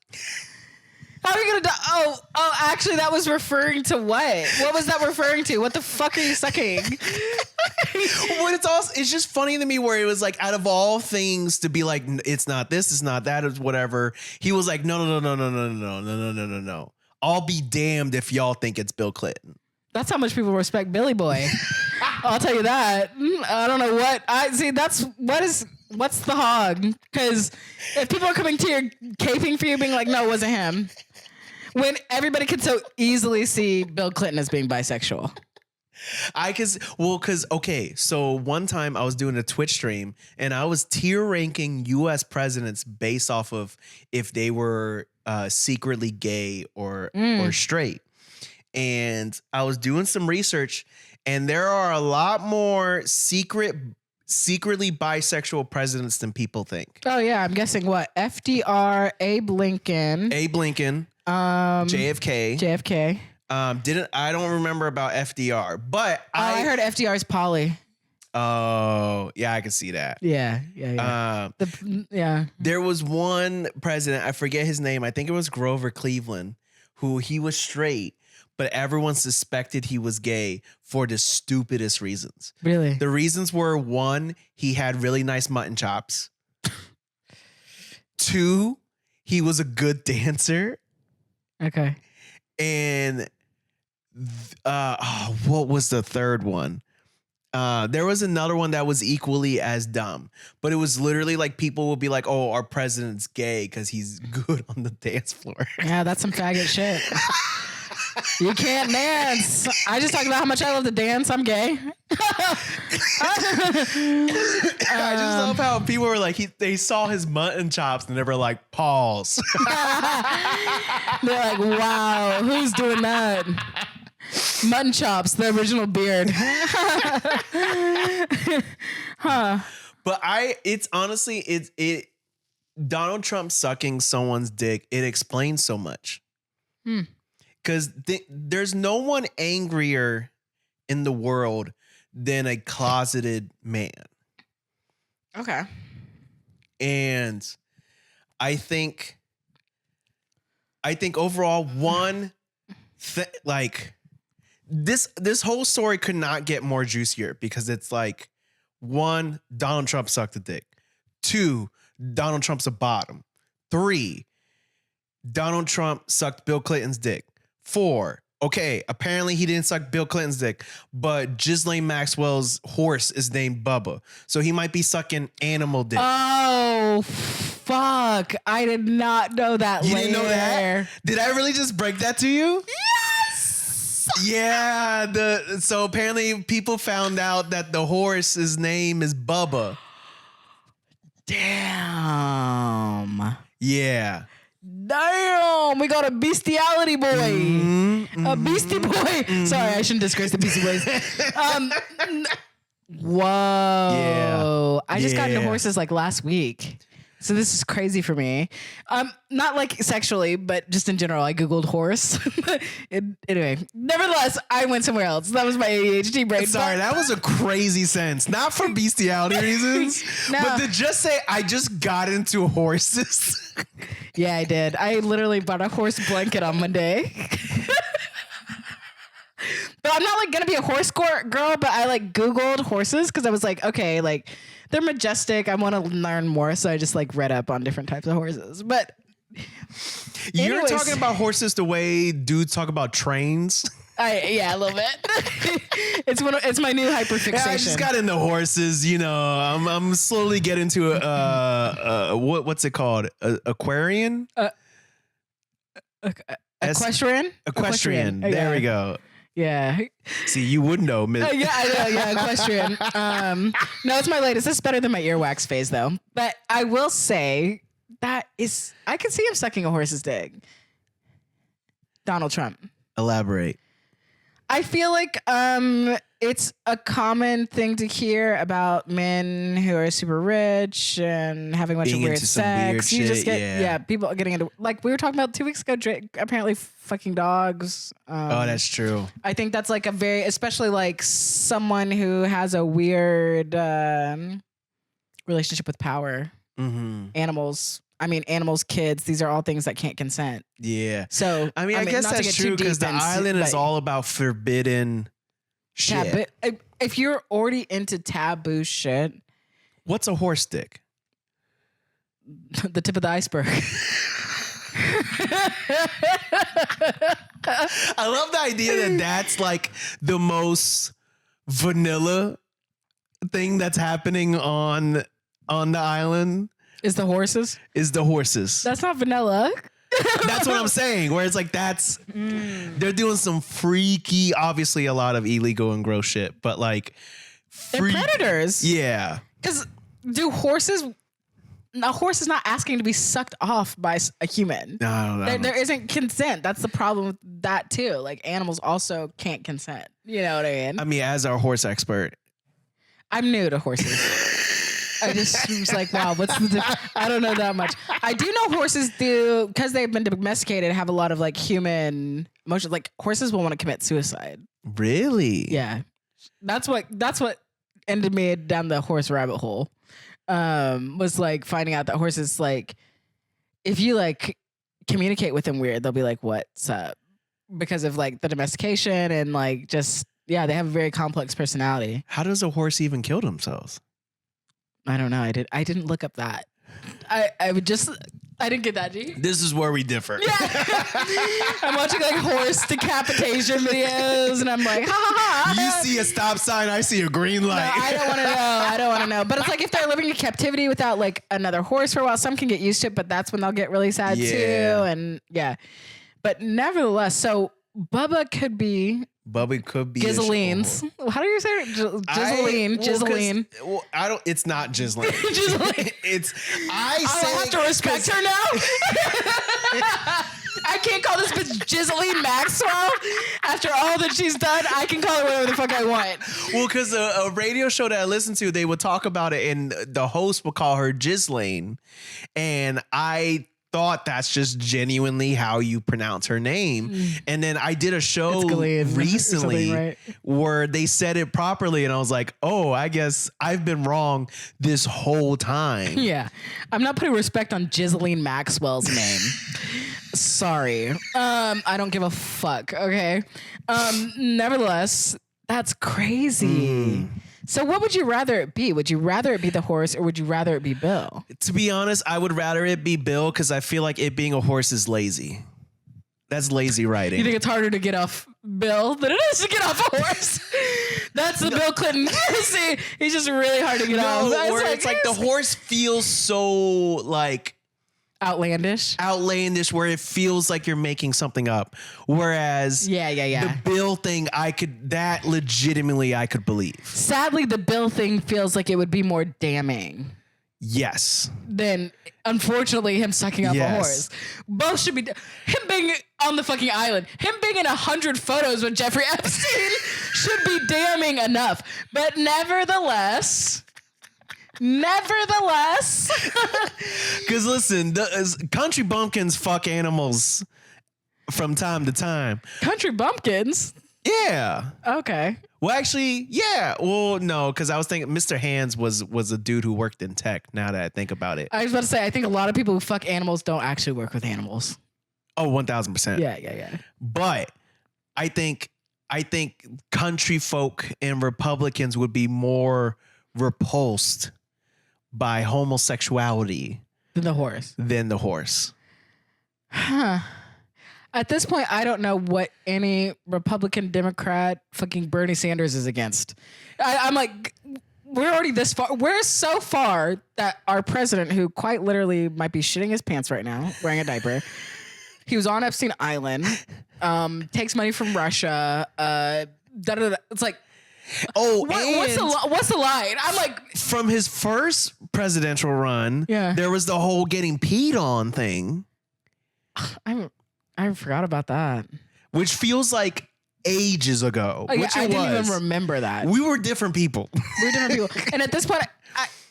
How are you gonna oh, actually that was referring to what? What was that referring to? What the fuck are you sucking? Well, it's just funny to me where it was like, out of all things to be like, it's not this, it's not that, it's whatever. He was like, no. I'll be damned if y'all think it's Bill Clinton. That's how much people respect Billy Boy. I'll tell you that. I don't know what what's the hog? Because if people are coming to you caping for you, being like, no, it wasn't him. When everybody could so easily see Bill Clinton as being bisexual. Okay, so one time I was doing a Twitch stream and I was tier ranking US presidents based off of if they were secretly gay or straight. And I was doing some research, and there are a lot more secretly bisexual presidents than people think. Oh yeah, I'm guessing what? FDR, Abe Lincoln, JFK. I don't remember about FDR, but I heard FDR's poly. Oh, yeah, I can see that. Yeah. There was one president, I forget his name. I think it was Grover Cleveland, who he was straight, but everyone suspected he was gay for the stupidest reasons. Really? The reasons were, 1, he had really nice mutton chops. 2, he was a good dancer. Okay. And what was the third one? There was another one that was equally as dumb, but it was literally like people will be like, "Oh, our president's gay because he's good on the dance floor." Yeah, that's some faggot shit. You can't dance. I just talked about how much I love to dance. I'm gay. I just love how people were like, they saw his mutton chops and they were like, pause. They're like, wow, who's doing that? Mutton chops, the original beard. Huh. But it's honestly, Donald Trump sucking someone's dick, it explains so much. Because there's no one angrier in the world than a closeted man. Okay. And I think overall, one, like this whole story could not get more juicier because it's like, 1, Donald Trump sucked a dick. 2, Donald Trump's a bottom. 3, Donald Trump sucked Bill Clinton's dick. 4, okay, apparently he didn't suck Bill Clinton's dick, but Ghislaine Maxwell's horse is named Bubba. So he might be sucking animal dick. Oh, fuck. I did not know that. You didn't know that? Did I really just break that to you? Yes! Yeah, so apparently people found out that the horse's name is Bubba. Damn. Yeah. Damn, we got a bestiality boy. A beastie boy. Sorry, I shouldn't disgrace the Beastie Boys. Whoa. Yeah. I just got into horses like last week. So this is crazy for me. Not like sexually, but just in general. I Googled horse. Anyway, nevertheless, I went somewhere else. That was my ADHD brain. Sorry, that was a crazy sentence. Not for bestiality reasons, but to just say I just got into horses. Yeah, I did. I literally bought a horse blanket on Monday. But I'm not like gonna be a horse girl, but I like Googled horses because I was like, okay, like they're majestic. I want to learn more, so I just like read up on different types of horses. But you're talking about horses the way dudes talk about trains. Yeah, a little bit. It's my new hyperfixation. Yeah, I just got into horses. You know, I'm slowly getting to what's it called? Aquarian. Equestrian. There we go. Yeah. See, you would know. Yeah, I know. Yeah, equestrian. No, it's my latest. This is better than my earwax phase, though. But I will say I can see him sucking a horse's dick. Donald Trump. Elaborate. I feel like it's a common thing to hear about men who are super rich and having a bunch of weird sex. You just get people getting into, like we were talking about 2 weeks ago, apparently fucking dogs. Oh, that's true. I think that's like especially like someone who has a weird relationship with power. Mm-hmm. Animals, kids, these are all things that can't consent. Yeah. So, I guess that's true because the island is all about forbidden shit. If you're already into taboo shit. What's a horse dick? The tip of the iceberg. I love the idea that that's like the most vanilla thing that's happening on the island. Is the horses? That's not vanilla. That's what I'm saying. Where it's like they're doing some freaky, obviously a lot of illegal and gross shit, but like they're predators. Yeah. Because a horse is not asking to be sucked off by a human. No. There isn't consent. That's the problem with that too. Like animals also can't consent. You know what I mean? As our horse expert, I'm new to horses. I just was like, wow, what's the difference? I don't know that much. I do know horses do, because they've been domesticated, have a lot of like human emotions. Like horses will want to commit suicide. Really? Yeah. That's what ended me down the horse rabbit hole. Was like finding out that horses, like, if you like communicate with them weird, they'll be like, what's up? Because of like the domestication and like just, yeah, they have a very complex personality. How does a horse even kill themselves? I don't know. I didn't look up that. I didn't get that, G. This is where we differ. Yeah. I'm watching like horse decapitation videos and I'm like, ha ha ha. You see a stop sign, I see a green light. No, I don't want to know. But it's like if they're living in captivity without like another horse for a while, some can get used to it, but that's when they'll get really sad too. And yeah. But nevertheless, so Bubba could be Ghislaine's. How do you say it? Ghislaine. Well, it's not Ghislaine. Ghislaine. I have to respect her now. I can't call this bitch Ghislaine Maxwell. After all that she's done, I can call her whatever the fuck I want. Well, because a radio show that I listened to, they would talk about it, and the host would call her Ghislaine, and I thought that's just genuinely how you pronounce her name. And then I did a show recently where they said it properly and I was like, oh, I guess I've been wrong this whole time. Yeah. I'm not putting respect on Ghislaine Maxwell's name. Sorry. I don't give a fuck. Okay. Nevertheless, that's crazy. So what would you rather it be? Would you rather it be the horse or would you rather it be Bill? To be honest, I would rather it be Bill because I feel like it being a horse is lazy. That's lazy riding. You think it's harder to get off Bill than it is to get off a horse? That's the Bill Clinton. See, he's just really hard to get off. It's like the horse feels so like outlandish, where it feels like you're making something up. Whereas the Bill thing, I could believe. Sadly, the Bill thing feels like it would be more damning. Yes. Than, unfortunately, him sucking up a horse. Both should be. Him being on the fucking island, him being in 100 photos with Jeffrey Epstein should be damning enough. But nevertheless. Because listen, country bumpkins fuck animals from time to time. Country bumpkins? Yeah. Okay. Well, actually, yeah. Well, no, because I was thinking Mr. Hands was a dude who worked in tech. Now that I think about it, I was about to say I think a lot of people who fuck animals don't actually work with animals. Oh, 1,000%. Yeah. But I think country folk and Republicans would be more repulsed by homosexuality than the horse. Huh. At this point, I don't know what any Republican, Democrat, fucking Bernie Sanders is against. I'm like, we're already this far. We're so far that our president, who quite literally might be shitting his pants right now, wearing a diaper, he was on Epstein Island, takes money from Russia. It's like, oh, what's the line? I'm like, from his first presidential run, there was the whole getting peed on thing. I forgot about that. Which feels like ages ago. I didn't even remember that. We were different people. And at this point,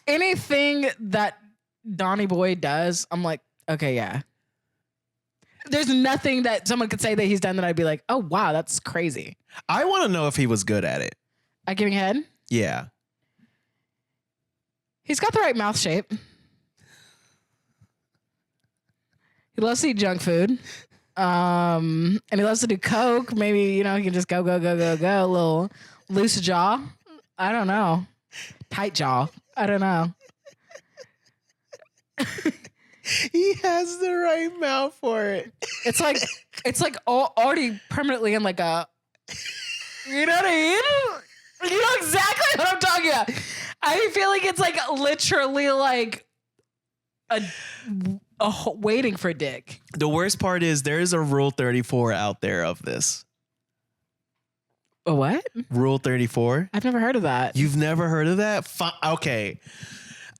anything that Donnie Boy does, I'm like, okay, yeah. There's nothing that someone could say that he's done that I'd be like, oh, wow, that's crazy. I want to know if he was good at it. At giving head? Yeah. He's got the right mouth shape. He loves to eat junk food. And he loves to do coke. Maybe, he can just go. A little loose jaw. I don't know. Tight jaw. I don't know. He has the right mouth for it. It's like already permanently in like a, you know what I mean? You know exactly what I'm talking about. I feel like it's like literally like a waiting for dick. The worst part is there is a Rule 34 out there of this. A what? Rule 34. I've never heard of that. You've never heard of that? Okay.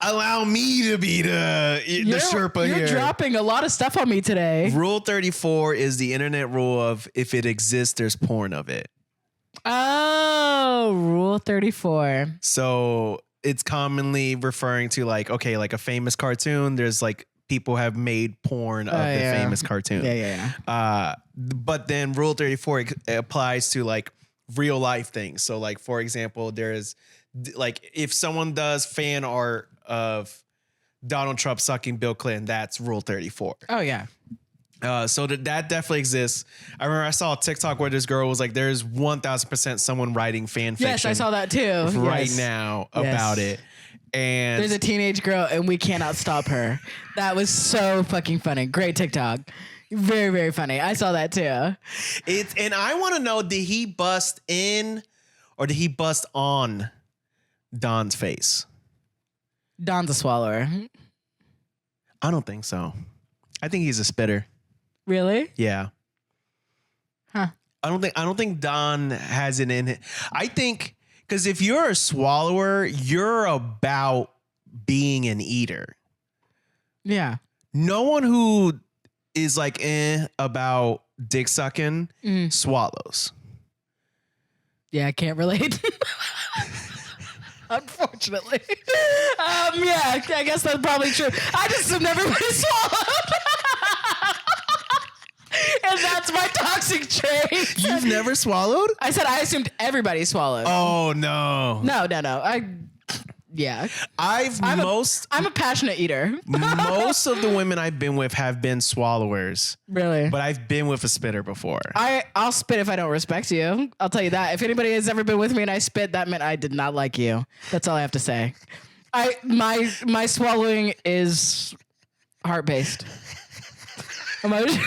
Allow me to be the Sherpa here. You're dropping a lot of stuff on me today. Rule 34 is the internet rule of if it exists, there's porn of it. Oh, Rule 34. So it's commonly referring to like a famous cartoon. There's like people have made porn of the famous cartoon. Yeah. But then Rule 34 applies to like real life things. So like, for example, there's like if someone does fan art of Donald Trump sucking Bill Clinton, that's Rule 34. Oh, yeah. So that definitely exists. I remember I saw a TikTok where this girl was like, there's 1,000% someone writing fan fiction. Yes, I saw that too. Right now about it. And there's a teenage girl and we cannot stop her. That was so fucking funny. Great TikTok. Very, very funny. I saw that too. And I want to know, did he bust in or did he bust on Don's face? Don's a swallower. I don't think so. I think he's a spitter. Really? Yeah. Huh. I don't think Don has it in it. I think because if you're a swallower, you're about being an eater. Yeah. No one who is like about dick sucking swallows. Yeah, I can't relate. Unfortunately. Yeah, I guess that's probably true. I just have never been swallowed. And that's my toxic trait. You've never swallowed? I said I assumed everybody swallowed. Oh, no. No. Yeah. I'm a passionate eater. most of the women I've been with have been swallowers. Really? But I've been with a spitter before. I'll spit if I don't respect you. I'll tell you that. If anybody has ever been with me and I spit, that meant I did not like you. That's all I have to say. My swallowing is heart-based. Emotion.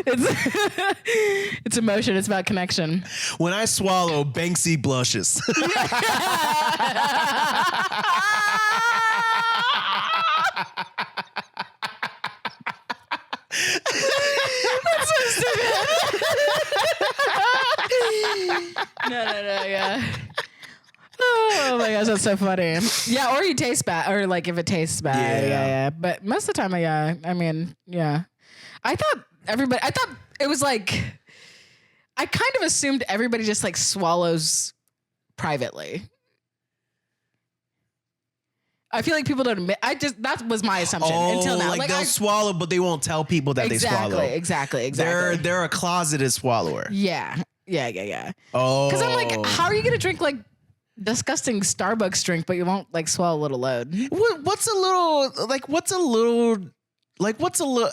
It's emotion. It's about connection. When I swallow, Banksy blushes. That's so stupid. No, yeah. Oh my gosh, that's so funny. Yeah, or you taste bad, or like if it tastes bad. Yeah. But most of the time, I mean, yeah. I thought it was like, I kind of assumed everybody just like swallows privately. I feel like people don't admit. That was my assumption until now. Like they'll swallow, but they won't tell people that they swallow. Exactly. They're a closeted swallower. Yeah. Oh. Because I'm like, how are you gonna drink like disgusting Starbucks drink, but you won't like swallow a little load? What's a little?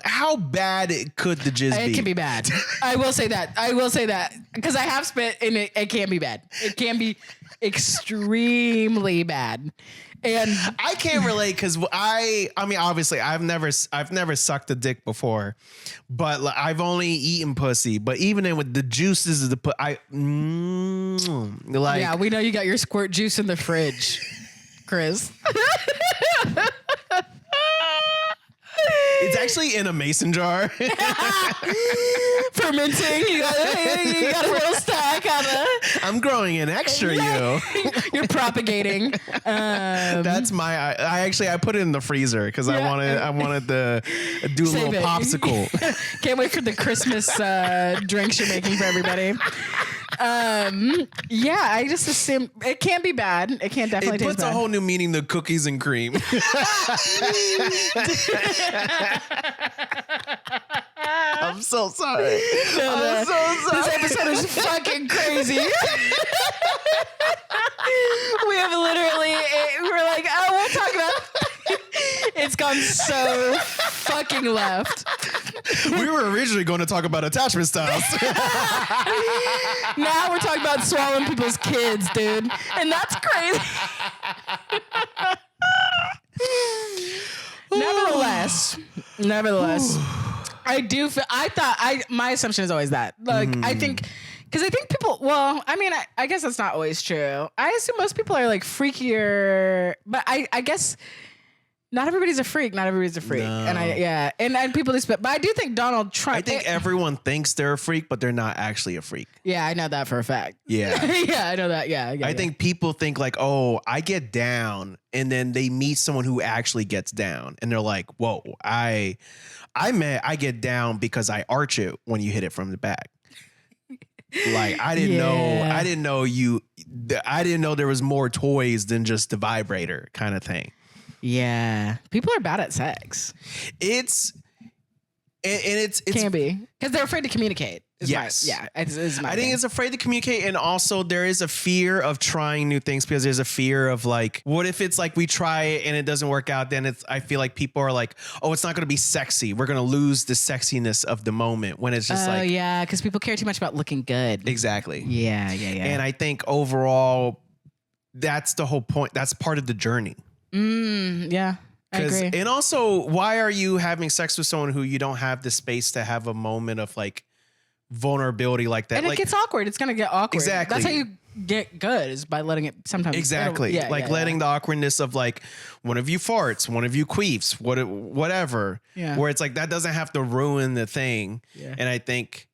How bad could the jizz be? It can be bad. I will say that because I have spit and it can be bad. It can be extremely bad. And I can't relate because I mean, obviously, I've never sucked a dick before, but like, I've only eaten pussy. But even in with the juices of the yeah, we know you got your squirt juice in the fridge, Chris. It's actually in a mason jar. Fermenting. You got a little stack on it. I'm growing an extra, You're propagating. That's my. I put it in the freezer because I wanted to do a little popsicle. Can't wait for the Christmas drinks you're making for everybody. Yeah, I just assume it can be bad. It can definitely taste bad. It puts a whole new meaning to cookies and cream. I'm so sorry. I'm so sorry. This episode is fucking crazy. We have literally, we're like, oh, we'll talk about it's gone so fucking left. We were originally going to talk about attachment styles. Now we're talking about swallowing people's kids, dude. And that's crazy. Nevertheless, my assumption is always that. Like, I think people, well, I mean, I guess that's not always true. I assume most people are like freakier, but I guess not everybody's a freak. No. And people do spit, but I do think Donald Trump. I think everyone thinks they're a freak, but they're not actually a freak. Yeah, I know that for a fact. Yeah. Yeah, I know that. Yeah. I think people think like, oh, I get down, and then they meet someone who actually gets down, and they're like, whoa, I get down because I arch it when you hit it from the back. Like I didn't know there was more toys than just the vibrator kind of thing. Yeah, people are bad at sex. It can be because they're afraid to communicate. Yes. I think it's afraid to communicate, and also there is a fear of trying new things because there's a fear of like, what if it's like we try it and it doesn't work out? Then I feel like people are like, oh, it's not going to be sexy. We're going to lose the sexiness of the moment when it's just like, yeah, because people care too much about looking good. Exactly. Yeah. And I think overall, that's the whole point. That's part of the journey. Yeah. I agree. And also, why are you having sex with someone who you don't have the space to have a moment of like vulnerability like that? And it gets awkward. It's going to get awkward. Exactly. That's how you get good, is by letting it sometimes. Exactly. Letting the awkwardness of like one of you farts, one of you queefs, whatever. Yeah. Where it's like that doesn't have to ruin the thing. Yeah. And I think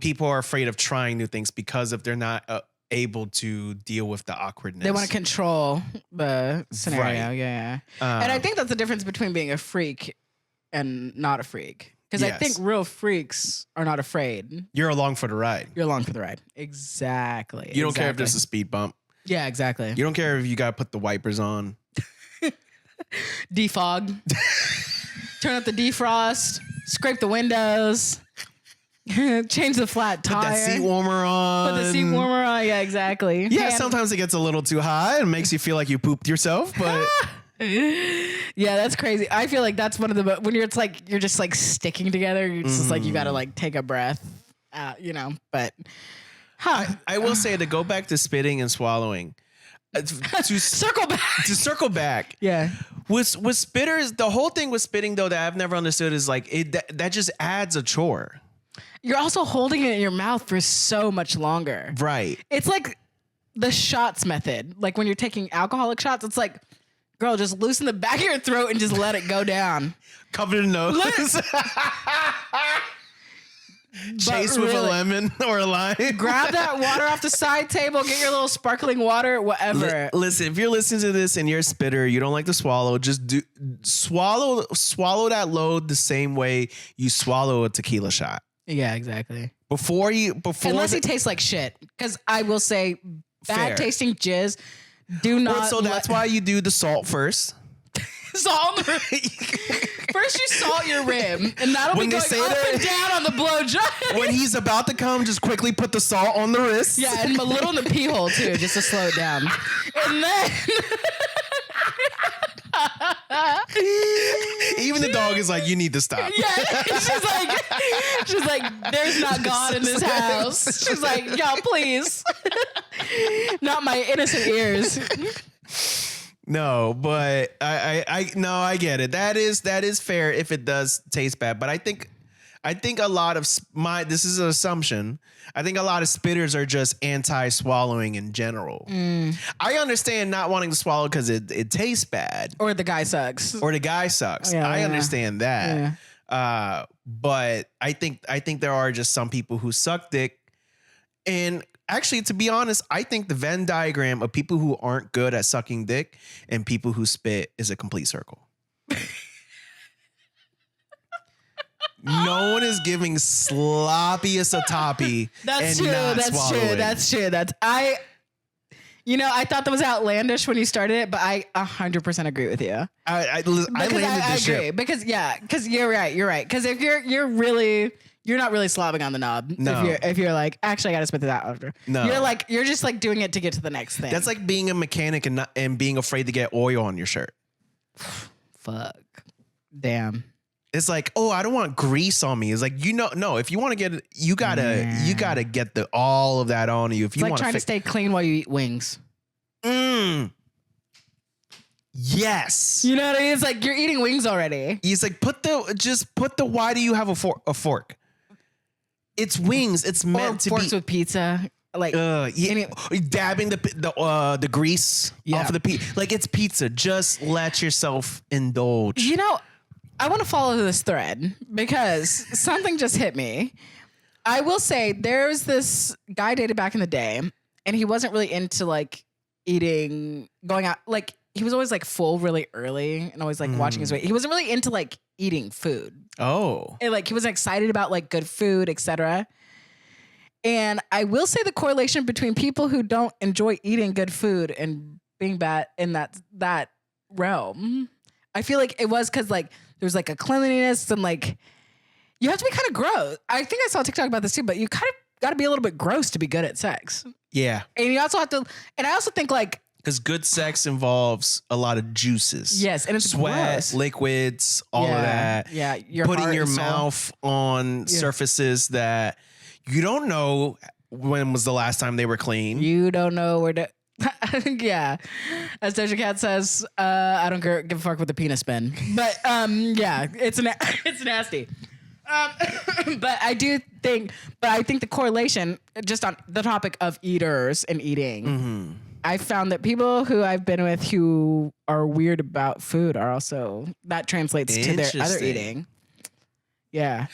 people are afraid of trying new things because if they're not able to deal with the awkwardness. They want to control the scenario. Right. Yeah. And I think that's the difference between being a freak and not a freak. Because I think real freaks are not afraid. You're along for the ride. You're along for the ride. Exactly. You don't care if there's a speed bump. Yeah, exactly. You don't care if you got to put the wipers on. Defog. Turn up the defrost. Scrape the windows. Change the flat tire. Put that seat warmer on. Put the seat warmer on. Yeah, exactly. Yeah, sometimes it gets a little too high and makes you feel like you pooped yourself, but yeah, that's crazy. I feel like that's one of the when you're just like sticking together. You're just like you gotta like take a breath, But I will say to go back to spitting and swallowing. To circle back. Yeah. With spitters, the whole thing with spitting though that I've never understood is like that just adds a chore. You're also holding it in your mouth for so much longer. Right. It's like the shots method. Like when you're taking alcoholic shots, it's like, girl, just loosen the back of your throat and just let it go down. Cover the nose. Chase with a lemon or a lime. Grab that water off the side table. Get your little sparkling water, whatever. Listen, if you're listening to this and you're a spitter, you don't like to swallow, just swallow that same way you swallow a tequila shot. Yeah, exactly. Unless it tastes like shit. Because I will say, bad Fair. tasting jizz, do not. Well, so that's why you do the salt first. Salt on the rim. First you salt your rim, and that'll be going up and down on the blow dry. When he's about to come, just quickly put the salt on the wrist. Yeah, and a little in the pee hole too, just to slow it down. And then even the dog is like, you need to stop. yeah, she's like, there's not God in this house. She's like, y'all, please, not my innocent ears. No, but I get it. That is fair if it does taste bad. But I think a lot of this is an assumption. I think a lot of spitters are just anti-swallowing in general. I understand not wanting to swallow because it tastes bad. Or the guy sucks. Yeah, I understand that. Yeah. But I think there are just some people who suck dick. And actually, to be honest, I think the Venn diagram of people who aren't good at sucking dick and people who spit is a complete circle. No one is giving sloppiest a toppy. That's and true. not swallowing. That's true. I thought that was outlandish when you started it, but I 100% agree with you. I landed this ship. Because you're right. Because if you're not really slobbing on the knob. No. If you're like, actually, I got to spit it out after. No. You're just like doing it to get to the next thing. That's like being a mechanic and being afraid to get oil on your shirt. Fuck. Damn. It's like, oh, I don't want grease on me. It's like, no, if you want to get it, you gotta get all of that on you. If it's you like want trying to stay clean while you eat wings. Yes. You know what I mean? It's like you're eating wings already. He's like, why do you have a fork? It's wings. It's meant to be. Forks with pizza. Like dabbing the grease off of the pizza. Like, it's pizza. Just let yourself indulge. I want to follow this thread because something just hit me. I will say there's this guy I dated back in the day, and he wasn't really into like eating, going out. Like, he was always like full really early and always like watching his weight. He wasn't really into like eating food. Oh. And like he wasn't excited about like good food, etc. And I will say the correlation between people who don't enjoy eating good food and being bad in that realm, I feel like it was because like there's like a cleanliness and like you have to be kind of gross. I think I saw a TikTok about this too, but you kind of got to be a little bit gross to be good at sex. Yeah. And you also have to, and I also think like, because good sex involves a lot of juices. Yes, and it's sweat, gross. Liquids, all of that. Yeah, putting your mouth on surfaces that you don't know when was the last time they were clean. You don't know where to. Yeah, as Doja Cat says, I don't give a fuck with the penis bin. But yeah, it's nasty. But I think the correlation just on the topic of eaters and eating. Mm-hmm. I found that people who I've been with who are weird about food are also, that translates to their other eating. Yeah.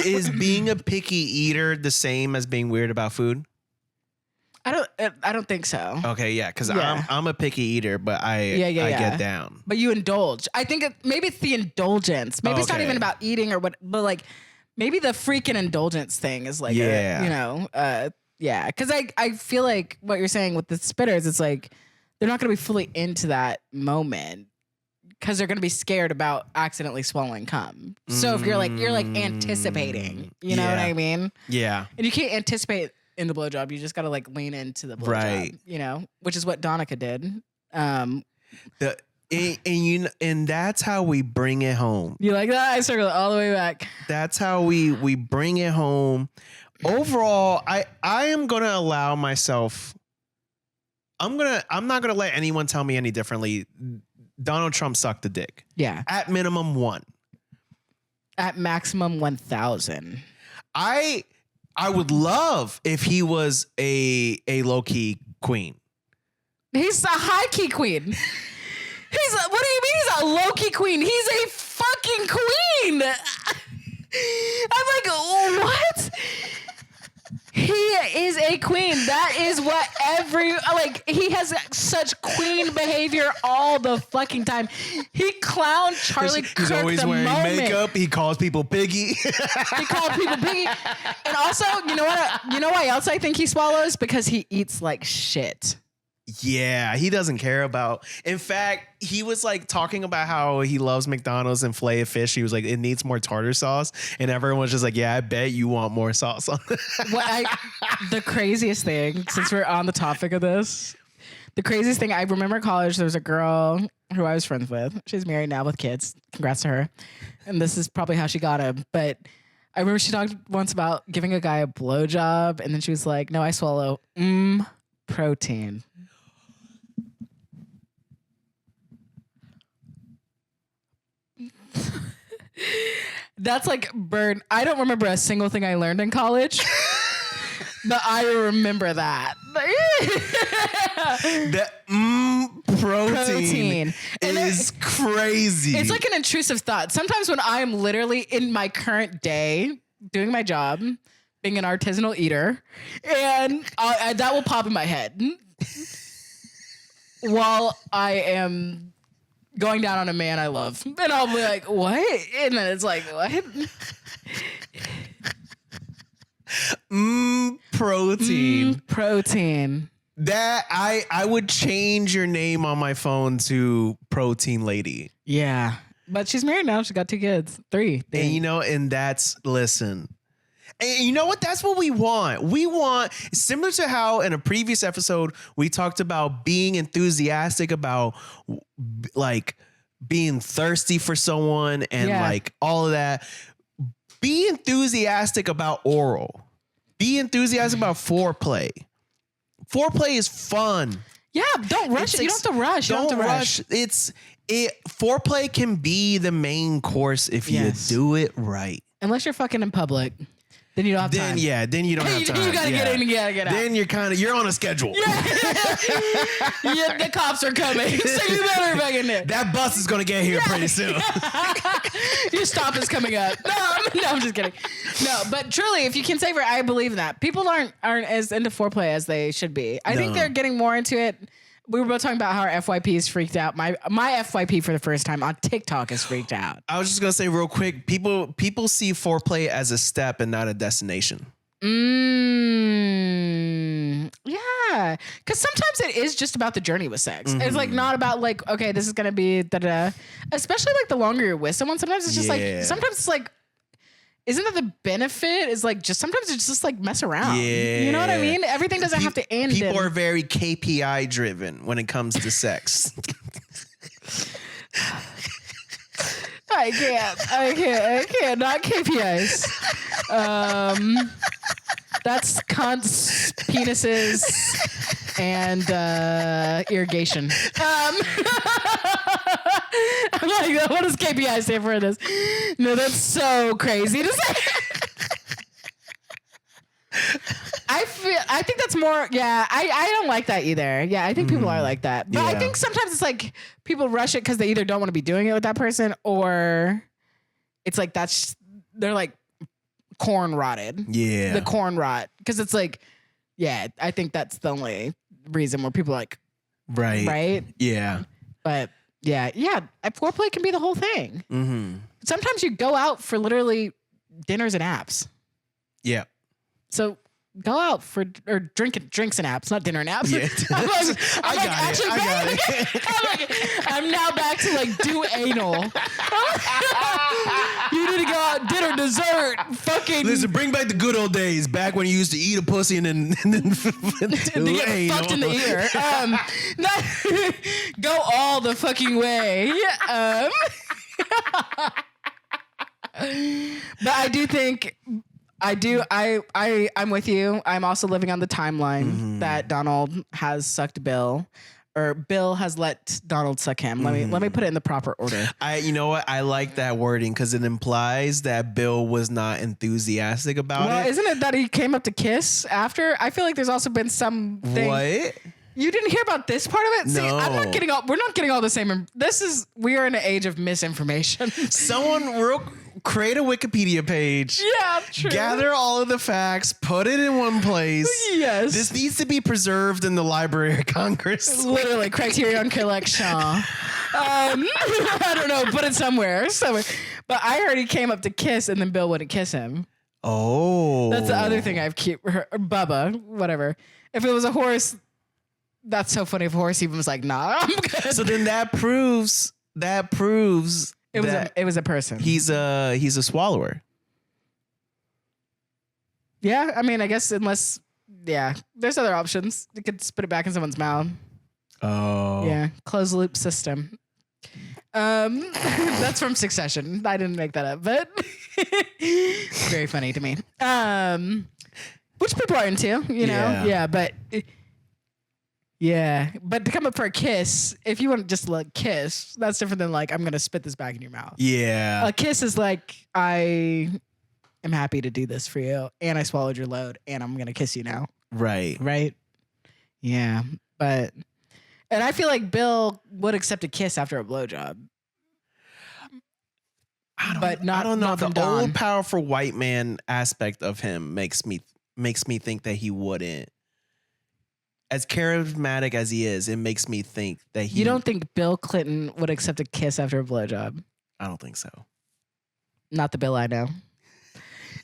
Is being a picky eater the same as being weird about food? I don't think so. Okay, yeah, because I'm a picky eater, but I get down. But you indulge. I think maybe it's the indulgence. Maybe it's not even about eating or what, but like maybe the freaking indulgence thing is like, yeah, because I feel like what you're saying with the spitters, it's like they're not going to be fully into that moment because they're going to be scared about accidentally swallowing cum. So if you're like anticipating, you know what I mean? Yeah. And you can't anticipate in the blowjob. You just got to like lean into the blowjob, you know, which is what Donica did. And that's how we bring it home. You like that? I circle it all the way back. That's how we bring it home. Overall, I am gonna allow myself. I'm not gonna let anyone tell me any differently. Donald Trump sucked the dick. Yeah. At minimum 1. At maximum 1,000. I would love if he was a low key queen. He's a high key queen. What do you mean he's a low key queen? He's a fucking queen. I'm like, what? He is a queen. That is what he has such queen behavior all the fucking time. He clowned Charlie Kirk He's always the wearing moment. makeup. He calls people piggy. He called people piggy. And also, you know what? You know why else I think he swallows? Because he eats like shit. Yeah, he doesn't care about. In fact, he was like talking about how he loves McDonald's and filet of fish. He was like, it needs more tartar sauce, and everyone was just like, yeah, I bet you want more sauce on it. The craziest thing, since we're on the topic of this, the craziest thing I remember in college, there was a girl who I was friends with. She's married now with kids. Congrats to her. And this is probably how she got him. But I remember she talked once about giving a guy a blowjob, and then she was like, no, I swallow protein. That's like burn. I don't remember a single thing I learned in college, but I remember that. Protein is crazy. It's like an intrusive thought. Sometimes when I am literally in my current day doing my job, being an artisanal eater, and that will pop in my head while I am going down on a man I love. And I'll be like, what? And then it's like, what? Protein. Protein. That I would change your name on my phone to Protein Lady. Yeah. But she's married now. She's got 2 kids. 3. And listen. And you know what? That's what we want. We want, similar to how in a previous episode, we talked about being enthusiastic about like being thirsty for someone and like all of that. Be enthusiastic about oral. Be enthusiastic about foreplay. Foreplay is fun. Yeah, don't rush it. You don't have to rush. Don't rush. Foreplay can be the main course if you do it right. Unless you're fucking in public. Then you don't have time. Then you don't have time. You gotta get in and you gotta get out. Then you're on a schedule. Yeah. The cops are coming, so you better back in there. That bus is gonna get here pretty soon. Your stop is coming up. No, I'm just kidding. No, but truly, if you can savor it, I believe in that. People aren't as into foreplay as they should be. I think they're getting more into it. We were both talking about how our FYP is freaked out. My FYP for the first time on TikTok is freaked out. I was just gonna say real quick, people see foreplay as a step and not a destination. Yeah, because sometimes it is just about the journey with sex. Mm-hmm. It's like not about like, okay, this is gonna be da-da. Especially like the longer you're with someone, sometimes it's just like, sometimes it's like, isn't that the benefit? Is like just sometimes it's just like mess around. Yeah. You know what I mean? Everything doesn't have to end. People are very KPI driven when it comes to sex. I can't. Not KPIs. That's cunts, penises, and irrigation. I'm like, what does KPI stand for this? No, that's so crazy to say. I think that's more, I don't like that either. Yeah, I think people are like that. But I think sometimes it's like people rush it because they either don't want to be doing it with that person or it's like they're like corn rotted. Yeah. The corn rot. Because it's like, I think that's the only reason where people are like, right? Yeah. But foreplay can be the whole thing. Mm-hmm. Sometimes you go out for literally dinners and apps. Yeah. So go out for or drinks and apps, not dinner and apps. Yeah. I got it. I'm now back to like do anal. You need to go out, dinner, dessert, fucking. Listen, bring back the good old days, back when you used to eat a pussy and then do get anal. fucked in the ear. Go all the fucking way. But I do think I'm with you. I'm also living on the timeline that Donald has sucked Bill, or Bill has let Donald suck him. Let me put it in the proper order. You know what? I like that wording because it implies that Bill was not enthusiastic about it. Isn't it that he came up to kiss after? I feel like there's also been some thing. What? You didn't hear about this part of it? No. See, we're not getting all the same. We are in an age of misinformation. Someone create a Wikipedia page. Yeah, true. Gather all of the facts, put it in one place. Yes. This needs to be preserved in the Library of Congress. Literally, Criterion Collection. I don't know, put it somewhere. But I heard he came up to kiss and then Bill wouldn't kiss him. Oh. That's the other thing I've heard. Bubba, whatever. If it was a horse, that's so funny. If a horse even was like, nah, I'm good. So then that proves it was a person. He's a swallower. Yeah, I mean, I guess there's other options. You could spit it back in someone's mouth. Oh. Yeah, closed loop system. That's from Succession. I didn't make that up, but very funny to me. Which people are into, you know? Yeah, but to come up for a kiss, if you want just like kiss, that's different than like, I'm going to spit this back in your mouth. Yeah. A kiss is like, I am happy to do this for you, and I swallowed your load, and I'm going to kiss you now. Right. Right? Yeah. And I feel like Bill would accept a kiss after a blowjob. I don't know. The Don. old powerful white man aspect of him makes me think that he wouldn't. As charismatic as he is, it makes me think that he... You don't think Bill Clinton would accept a kiss after a blowjob? I don't think so. Not the Bill I know.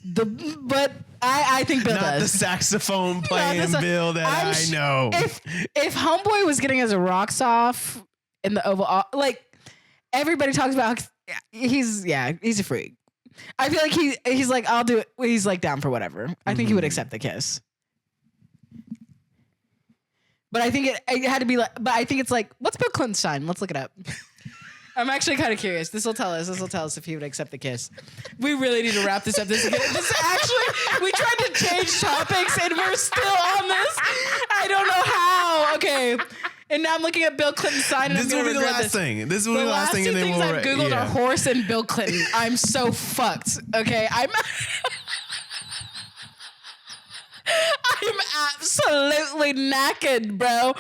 But I think Bill does. Not the saxophone playing Bill that I know. If Homeboy was getting his rocks off in the Oval, like everybody talks about, he's a freak. I feel like he's like, I'll do it. He's like down for whatever. I think he would accept the kiss. But I think it had to be like, but I think it's like, what's Bill Clinton's sign? Let's look it up. I'm actually kind of curious. This will tell us if he would accept the kiss. We really need to wrap this up. This actually, we tried to change topics and we're still on this. I don't know how. Okay. And now I'm looking at Bill Clinton's sign and this will be the last thing. This will be the last thing. The last two things I've Googled are horse and Bill Clinton. I'm so fucked. Okay. I'm absolutely knackered, bro.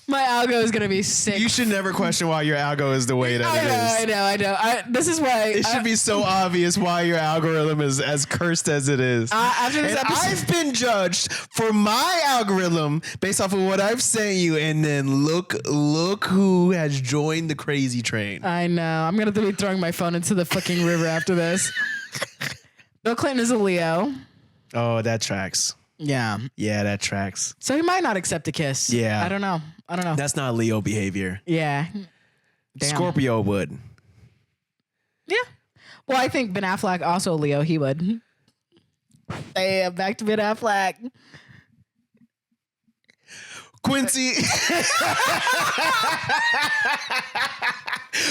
My algo is gonna be sick. You should never question why your algo is the way that it is. I know. This is why it should be so obvious why your algorithm is as cursed as it is. After this episode, I've been judged for my algorithm based off of what I've sent you, and then look who has joined the crazy train. I know. I'm gonna be throwing my phone into the fucking river after this. Bill Clinton is a Leo. Oh, that tracks. Yeah, that tracks. So he might not accept a kiss. Yeah. I don't know. That's not Leo behavior. Yeah. Damn. Scorpio would. Yeah. Well, I think Ben Affleck, also a Leo, he would. Hey, back to Ben Affleck. Quincy.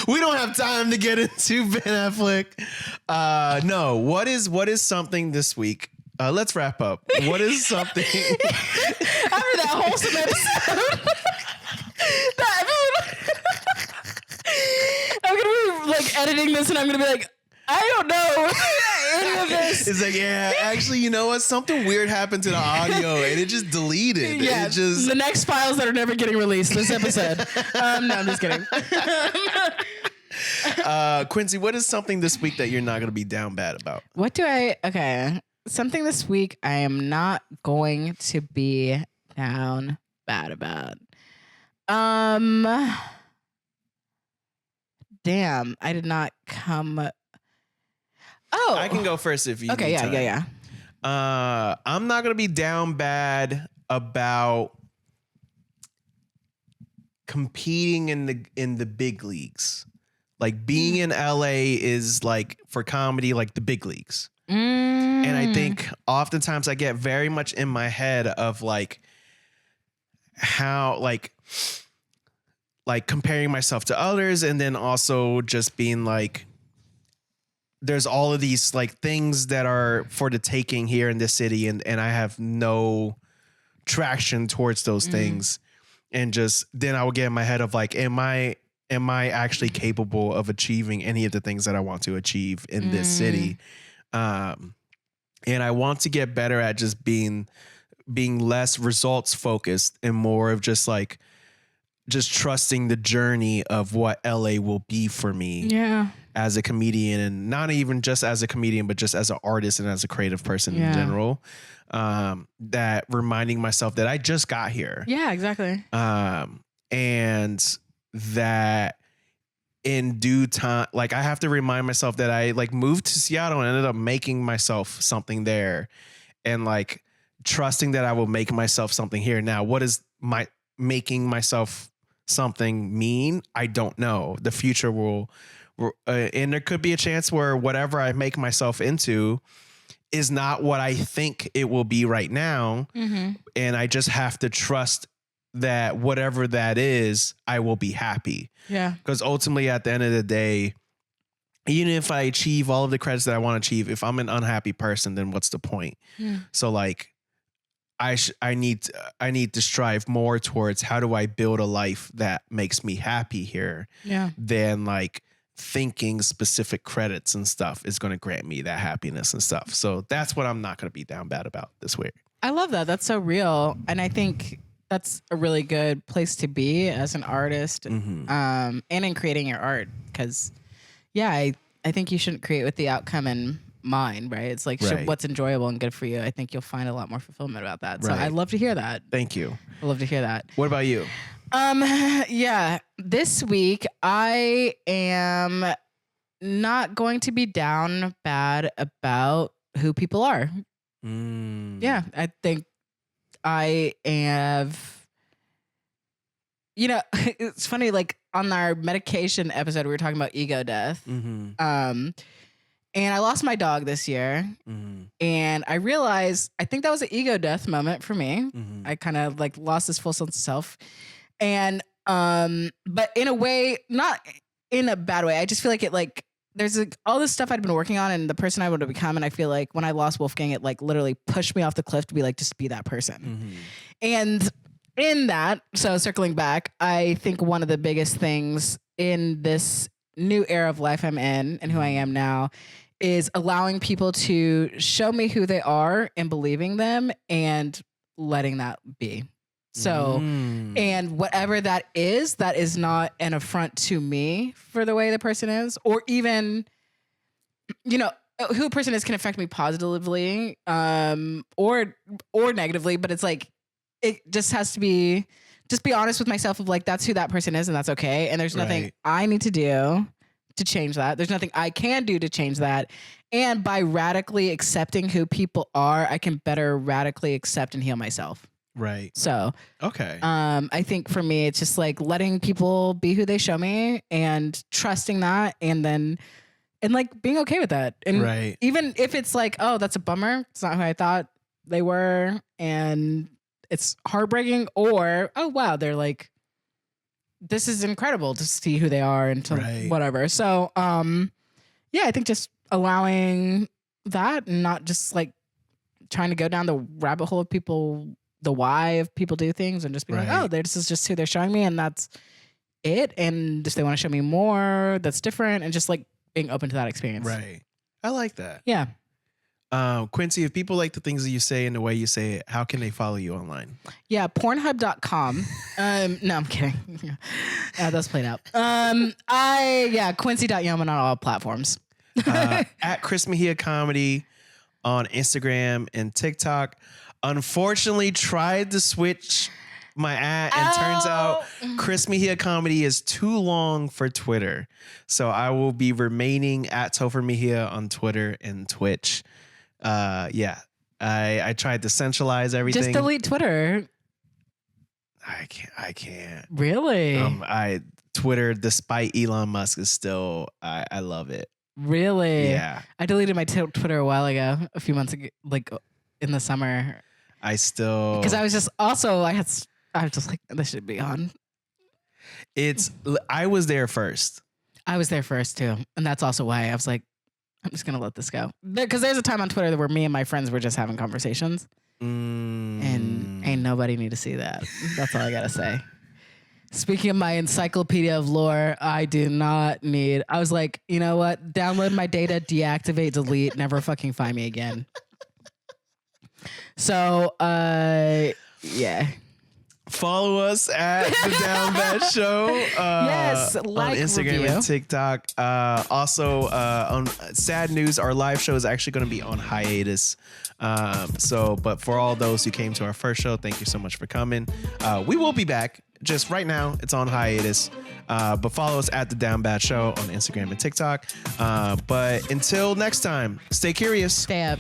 We don't have time to get into Ben Affleck. No. What is something this week? Let's wrap up. What is something after that wholesome episode? I'm gonna be like editing this, and I'm gonna be like, I don't know any of this. It's like, yeah, actually, you know what? Something weird happened to the audio, and it just deleted. Yeah, it just the next files that are never getting released this episode. No, I'm just kidding. Quincy, what is something this week that you're not gonna be down bad about? Okay. Something this week I am not going to be down bad about. damn, I did not come. Oh, I can go first if you. Okay, need yeah. I'm not gonna be down bad about competing in the big leagues. Like being in LA is like for comedy, like the big leagues. And I think oftentimes I get very much in my head of like how like comparing myself to others, and then also just being like, there's all of these like things that are for the taking here in this city, and I have no traction towards those things. And just then I would get in my head of like, am I actually capable of achieving any of the things that I want to achieve in this city? And I want to get better at just being less results focused and more of just like just trusting the journey of what LA will be for me. Yeah. As a comedian, and not even just as a comedian, but just as an artist and as a creative person in general. That reminding myself that I just got here. Yeah, exactly. And that in due time, like I have to remind myself that I like moved to Seattle and ended up making myself something there, and like trusting that I will make myself something here. Now, what is my making myself something mean? I don't know. The future will, and there could be a chance where whatever I make myself into is not what I think it will be right now. And I just have to trust that whatever that is, I will be happy. Yeah. Because ultimately at the end of the day, even if I achieve all of the credits that I want to achieve, if I'm an unhappy person, then what's the point? So like, I need to strive more towards how do I build a life that makes me happy here. Yeah. Than like thinking specific credits and stuff is going to grant me that happiness and stuff. So that's what I'm not going to be down bad about this week. I love that. That's so real. And I think that's a really good place to be as an artist, and in creating your art. Because, yeah, I think you shouldn't create with the outcome in mind, right? It's like what's enjoyable and good for you. I think you'll find a lot more fulfillment about that. So I love to hear that. Thank you. I love to hear that. What about you? Yeah, this week I am not going to be down bad about who people are. Yeah, I think I have, it's funny, like on our medication episode, we were talking about ego death. And I lost my dog this year, and I realized, I think that was an ego death moment for me. I kind of like lost this full sense of self, and, but in a way, not in a bad way. I just feel like it, like, there's like all this stuff I'd been working on and the person I would have become. And I feel like when I lost Wolfgang, it like literally pushed me off the cliff to be like, just be that person. And in that, so circling back, I think one of the biggest things in this new era of life I'm in and who I am now is allowing people to show me who they are and believing them and letting that be. So, and whatever that is not an affront to me for the way the person is, or even, who a person is can affect me positively, or negatively, but it's like, it just has to be, just be honest with myself of like, that's who that person is and that's okay. And there's nothing I need to do to change that. There's nothing I can do to change that. And by radically accepting who people are, I can better radically accept and heal myself. Right. So, okay. I think for me, it's just like letting people be who they show me and trusting that, and like being okay with that. And even if it's like, oh, that's a bummer, it's not who I thought they were, and it's heartbreaking, or, oh, wow, they're like, this is incredible to see who they are and to whatever. So, yeah, I think just allowing that and not just like trying to go down the rabbit hole of people, the why of people do things, and just be like, oh, this is just who they're showing me, and that's it. And if they want to show me more, that's different, and just like being open to that experience. Right. I like that. Yeah. Quincy, if people like the things that you say and the way you say it, how can they follow you online? Yeah, Pornhub.com. No, I'm kidding. That's played out. Quincy.Yeoman on all platforms. At Chris Mejia Comedy on Instagram and TikTok. Unfortunately, tried to switch my at, and turns out Chris Mejia Comedy is too long for Twitter. So I will be remaining at Topher Mejia on Twitter and Twitch. Yeah. I tried to centralize everything. Just delete Twitter. I can't. Really? Twitter, despite Elon Musk, is still I love it. Really? Yeah. I deleted my Twitter a while ago, a few months ago, like in the summer. Because I was just I was just like, this should be on. I was there first. I was there first too. And that's also why I was like, I'm just going to let this go. Because there's a time on Twitter where me and my friends were just having conversations. And ain't nobody need to see that. That's all I got to say. Speaking of my encyclopedia of lore, I do not need. I was like, you know what? Download my data, deactivate, delete, never fucking find me again. So, yeah. Follow us at the Down Bad Show. Yes, on Instagram review. and TikTok. Also, on sad news, our live show is actually going to be on hiatus. But for all those who came to our first show, thank you so much for coming. We will be back. Just right now, it's on hiatus. But follow us at the Down Bad Show on Instagram and TikTok. But until next time, stay curious. Stay up.